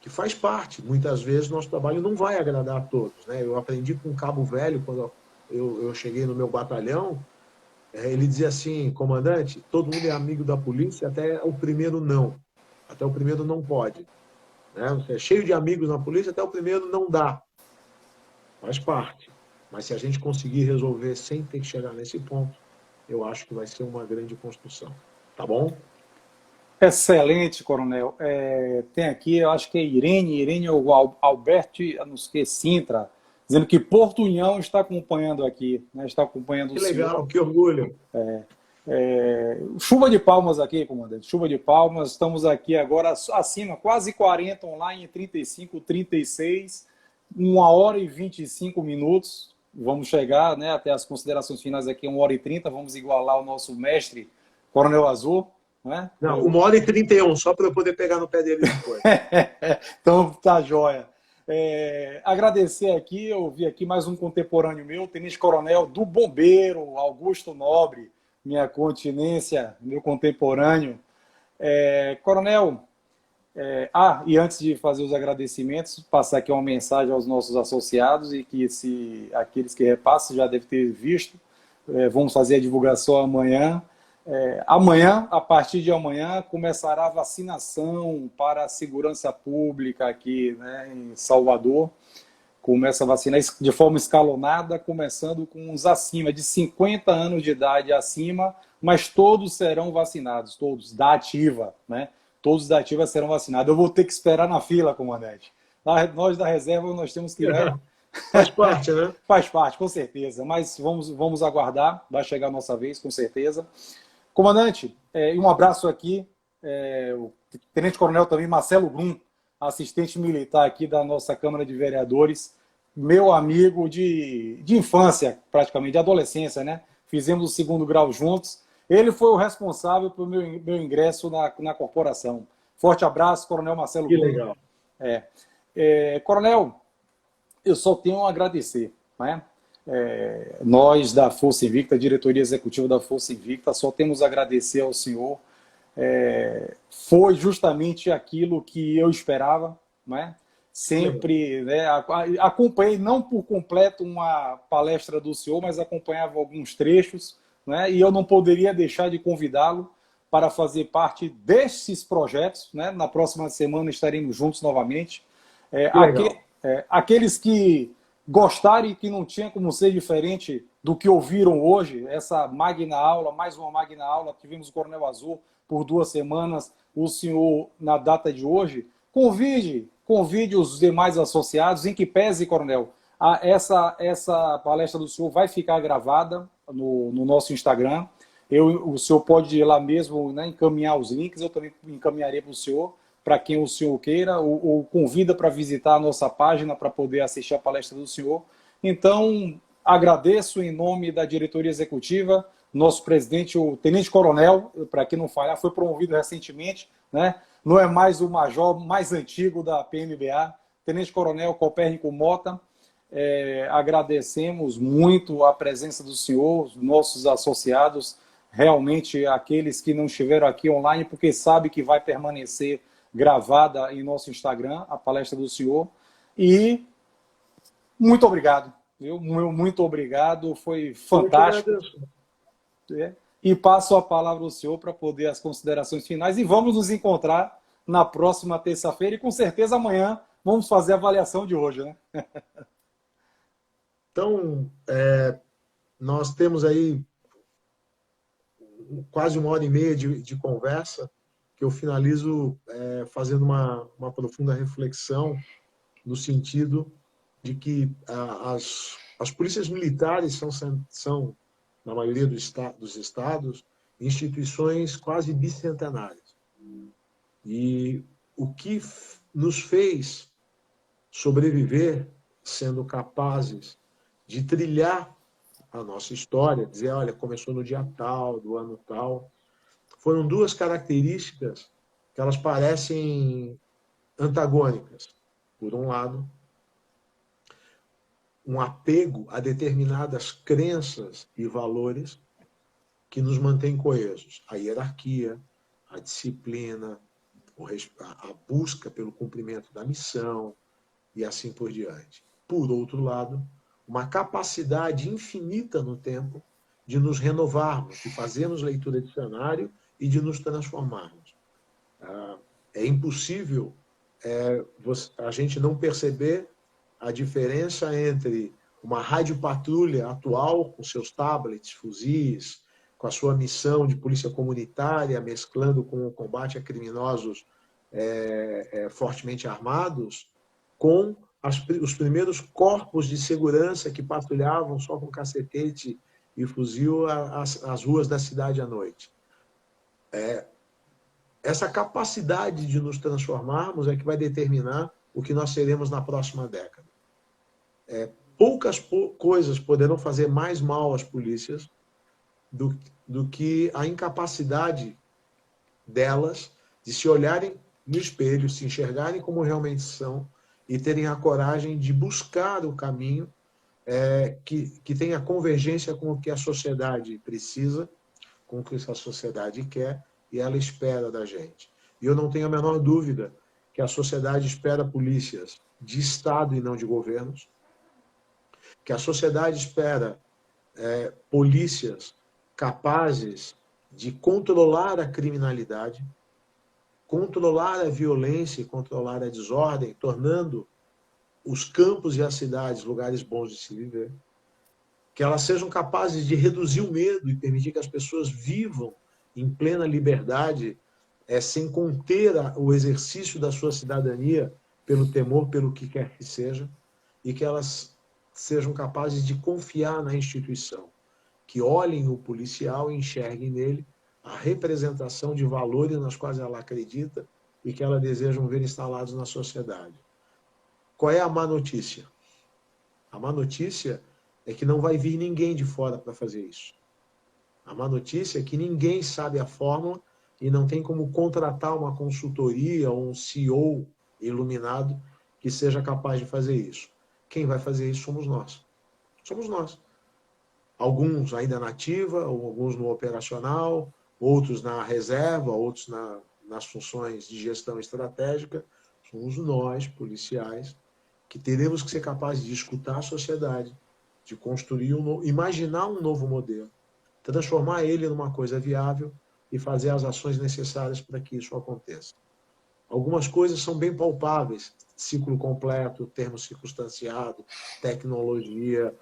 [SPEAKER 2] que faz parte. Muitas vezes nosso trabalho não vai agradar a todos, né? Eu aprendi com um cabo velho, quando eu cheguei no meu batalhão, ele dizia assim, comandante, todo mundo é amigo da polícia até o primeiro não. Até o primeiro não pode. Né? Você é cheio de amigos na polícia, até o primeiro não dá. Faz parte. Mas se a gente conseguir resolver sem ter que chegar nesse ponto, eu acho que vai ser uma grande construção. Tá bom?
[SPEAKER 1] Excelente, coronel. Tem aqui, eu acho que é Irene ou Alberto, não sei, Sintra, dizendo que Porto União está acompanhando aqui, né? Está acompanhando
[SPEAKER 2] que
[SPEAKER 1] o senhor.
[SPEAKER 2] Que legal, que orgulho.
[SPEAKER 1] Chuva de palmas aqui, comandante, chuva de palmas. Estamos aqui agora acima, quase 40 online, 35, 36, 1 hora e 25 minutos. vamos chegar, né, até as considerações finais aqui, 1h30, vamos igualar o nosso mestre, Coronel Azul, né?
[SPEAKER 2] Não, 1h31, só para eu poder pegar no pé dele depois.
[SPEAKER 1] Então, tá jóia. Agradecer aqui, eu vi aqui mais um contemporâneo meu, tenente-coronel do Bombeiro, Augusto Nobre, minha continência, meu contemporâneo. Coronel, e antes de fazer os agradecimentos, passar aqui uma mensagem aos nossos associados e que aqueles que repassam já devem ter visto, vamos fazer a divulgação amanhã. Amanhã, a partir de amanhã, começará a vacinação para a segurança pública aqui, né, em Salvador. Começa a vacinar de forma escalonada, começando com uns acima de 50 anos de idade acima, mas todos serão vacinados, todos, da ativa, né? Todos da ativa serão vacinados. Eu vou ter que esperar na fila, comandante. Nós da reserva, nós temos que...
[SPEAKER 2] Faz parte, né?
[SPEAKER 1] Faz parte, com certeza. Mas vamos aguardar, vai chegar a nossa vez, com certeza. Comandante, um abraço aqui, o tenente-coronel também, Marcelo Brum, assistente militar aqui da nossa Câmara de Vereadores, meu amigo de infância, praticamente, de adolescência, né? Fizemos o 2º grau juntos. Ele foi o responsável pelo meu ingresso na corporação. Forte abraço, Coronel Marcelo Brum.
[SPEAKER 2] Que
[SPEAKER 1] legal. Coronel, eu só tenho a agradecer, né? Nós da Força Invicta, diretoria executiva da Força Invicta, só temos a agradecer ao senhor. Foi justamente aquilo que eu esperava, né? Sempre, né, acompanhei, não por completo uma palestra do senhor, mas acompanhava alguns trechos, né? E eu não poderia deixar de convidá-lo para fazer parte desses projetos, né? Na próxima semana estaremos juntos novamente. Aqueles que gostarem, que não tinha como ser diferente do que ouviram hoje, essa magna aula, mais uma magna aula, tivemos o Coronel Azul por 2 semanas, o senhor na data de hoje, convide os demais associados, em que pese, Coronel, essa palestra do senhor vai ficar gravada no nosso Instagram, o senhor pode ir lá mesmo, né, encaminhar os links, eu também encaminharei para o senhor, para quem o senhor queira, ou convida para visitar a nossa página para poder assistir a palestra do senhor. Então, agradeço em nome da diretoria executiva, nosso presidente, o tenente-coronel, para quem não falhar, foi promovido recentemente, né? Não é mais o major mais antigo da PMBA, tenente-coronel Copérnico Mota. Agradecemos muito a presença do senhor, os nossos associados, realmente aqueles que não estiveram aqui online, porque sabe que vai permanecer gravada em nosso Instagram, a palestra do senhor. E muito obrigado, viu? Muito obrigado, foi fantástico. E passo a palavra ao senhor para poder as considerações finais e vamos nos encontrar na próxima terça-feira e com certeza amanhã vamos fazer a avaliação de hoje, né?
[SPEAKER 2] Então, nós temos aí quase 1h30 de conversa, que eu finalizo fazendo uma profunda reflexão no sentido de que as polícias militares são na maioria dos estados, instituições quase bicentenárias. E o que nos fez sobreviver sendo capazes de trilhar a nossa história, dizer, olha, começou no dia tal, do ano tal, foram 2 características que elas parecem antagônicas. Por um lado, um apego a determinadas crenças e valores que nos mantém coesos. A hierarquia, a disciplina, a busca pelo cumprimento da missão e assim por diante. Por outro lado, uma capacidade infinita no tempo de nos renovarmos, de fazermos leitura de cenário e de nos transformarmos. É impossível a gente não perceber a diferença entre uma radiopatrulha atual, com seus tablets, fuzis, com a sua missão de polícia comunitária, mesclando com o combate a criminosos fortemente armados, com os primeiros corpos de segurança que patrulhavam só com cacetete e fuzil as ruas da cidade à noite. Essa capacidade de nos transformarmos é que vai determinar o que nós seremos na próxima década. poucas coisas poderão fazer mais mal às polícias do que a incapacidade delas de se olharem no espelho, se enxergarem como realmente são e terem a coragem de buscar o caminho que tenha convergência com o que a sociedade precisa, com o que a sociedade quer e ela espera da gente. E eu não tenho a menor dúvida que a sociedade espera polícias de Estado e não de governos, que a sociedade espera polícias capazes de controlar a criminalidade, controlar a violência e controlar a desordem, tornando os campos e as cidades lugares bons de se viver, que elas sejam capazes de reduzir o medo e permitir que as pessoas vivam em plena liberdade, sem conter o exercício da sua cidadania pelo temor, pelo que quer que seja, e que elas sejam capazes de confiar na instituição, que olhem o policial e enxerguem nele a representação de valores nas quais ela acredita e que ela deseja ver instalados na sociedade. Qual é a má notícia? A má notícia é que não vai vir ninguém de fora para fazer isso. A má notícia é que ninguém sabe a fórmula e não tem como contratar uma consultoria ou um CEO iluminado que seja capaz de fazer isso. Quem vai fazer isso somos nós. Somos nós. Alguns ainda na ativa, alguns no operacional, outros na reserva, outros nas funções de gestão estratégica. Somos nós, policiais, que teremos que ser capazes de escutar a sociedade, de construir imaginar um novo modelo, transformar ele numa coisa viável e fazer as ações necessárias para que isso aconteça. Algumas coisas são bem palpáveis, ciclo completo, termo circunstanciado, tecnologia,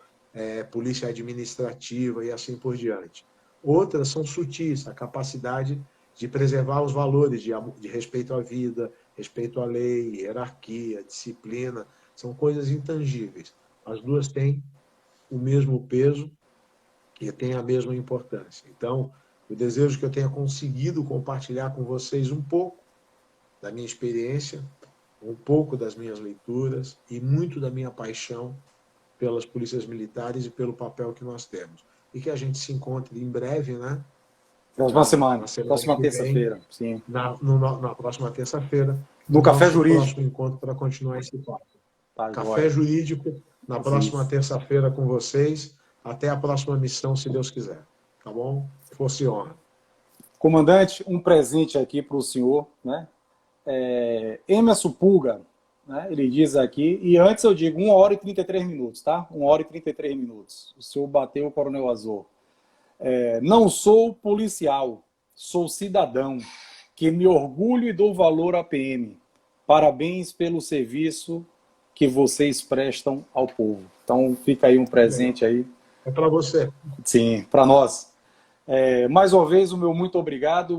[SPEAKER 2] polícia administrativa e assim por diante. Outras são sutis, a capacidade de preservar os valores de respeito à vida, respeito à lei, hierarquia, disciplina, são coisas intangíveis. As duas têm o mesmo peso e têm a mesma importância. Então, eu desejo que eu tenha conseguido compartilhar com vocês um pouco da minha experiência, um pouco das minhas leituras e muito da minha paixão pelas polícias militares e pelo papel que nós temos. E que a gente se encontre em breve, né?
[SPEAKER 1] Próxima semana terça-feira. Sim.
[SPEAKER 2] Na próxima terça-feira.
[SPEAKER 1] No Café Jurídico.
[SPEAKER 2] Próximo encontro para continuar esse papo.
[SPEAKER 1] Tá,
[SPEAKER 2] Café Jurídico, na próxima terça-feira com vocês. Até a próxima missão, se Deus quiser. Tá bom? Força e honra.
[SPEAKER 1] Comandante, um presente aqui para o senhor, né? Emerson Pulga, né? Ele diz aqui, e antes eu digo 1 hora e 33 minutos, tá? 1 hora e 33 minutos. O senhor bateu o Coronel Azul. Não sou policial, sou cidadão, que me orgulho e dou valor à PM. Parabéns pelo serviço que vocês prestam ao povo. Então fica aí um presente aí.
[SPEAKER 2] É para você.
[SPEAKER 1] Sim, para nós. Mais uma vez, o meu muito obrigado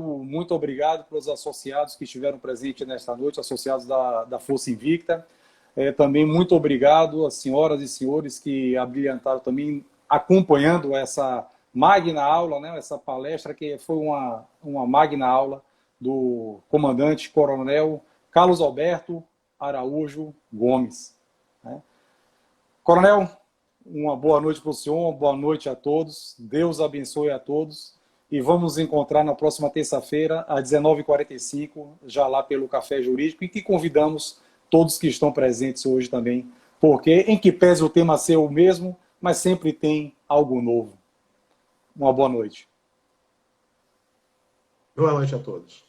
[SPEAKER 1] pelos associados que estiveram presentes nesta noite, associados da Força Invicta. Também muito obrigado às senhoras e senhores que abrilhantaram também acompanhando essa magna aula, né, essa palestra que foi uma magna aula do comandante coronel Carlos Alberto Araújo Gomes. Né? Coronel, uma boa noite para o senhor, uma boa noite a todos, Deus abençoe a todos e vamos nos encontrar na próxima terça-feira às 19h45, já lá pelo Café Jurídico, e que convidamos todos que estão presentes hoje também, porque em que pese o tema ser o mesmo, mas sempre tem algo novo. Uma boa noite.
[SPEAKER 2] Boa noite a todos.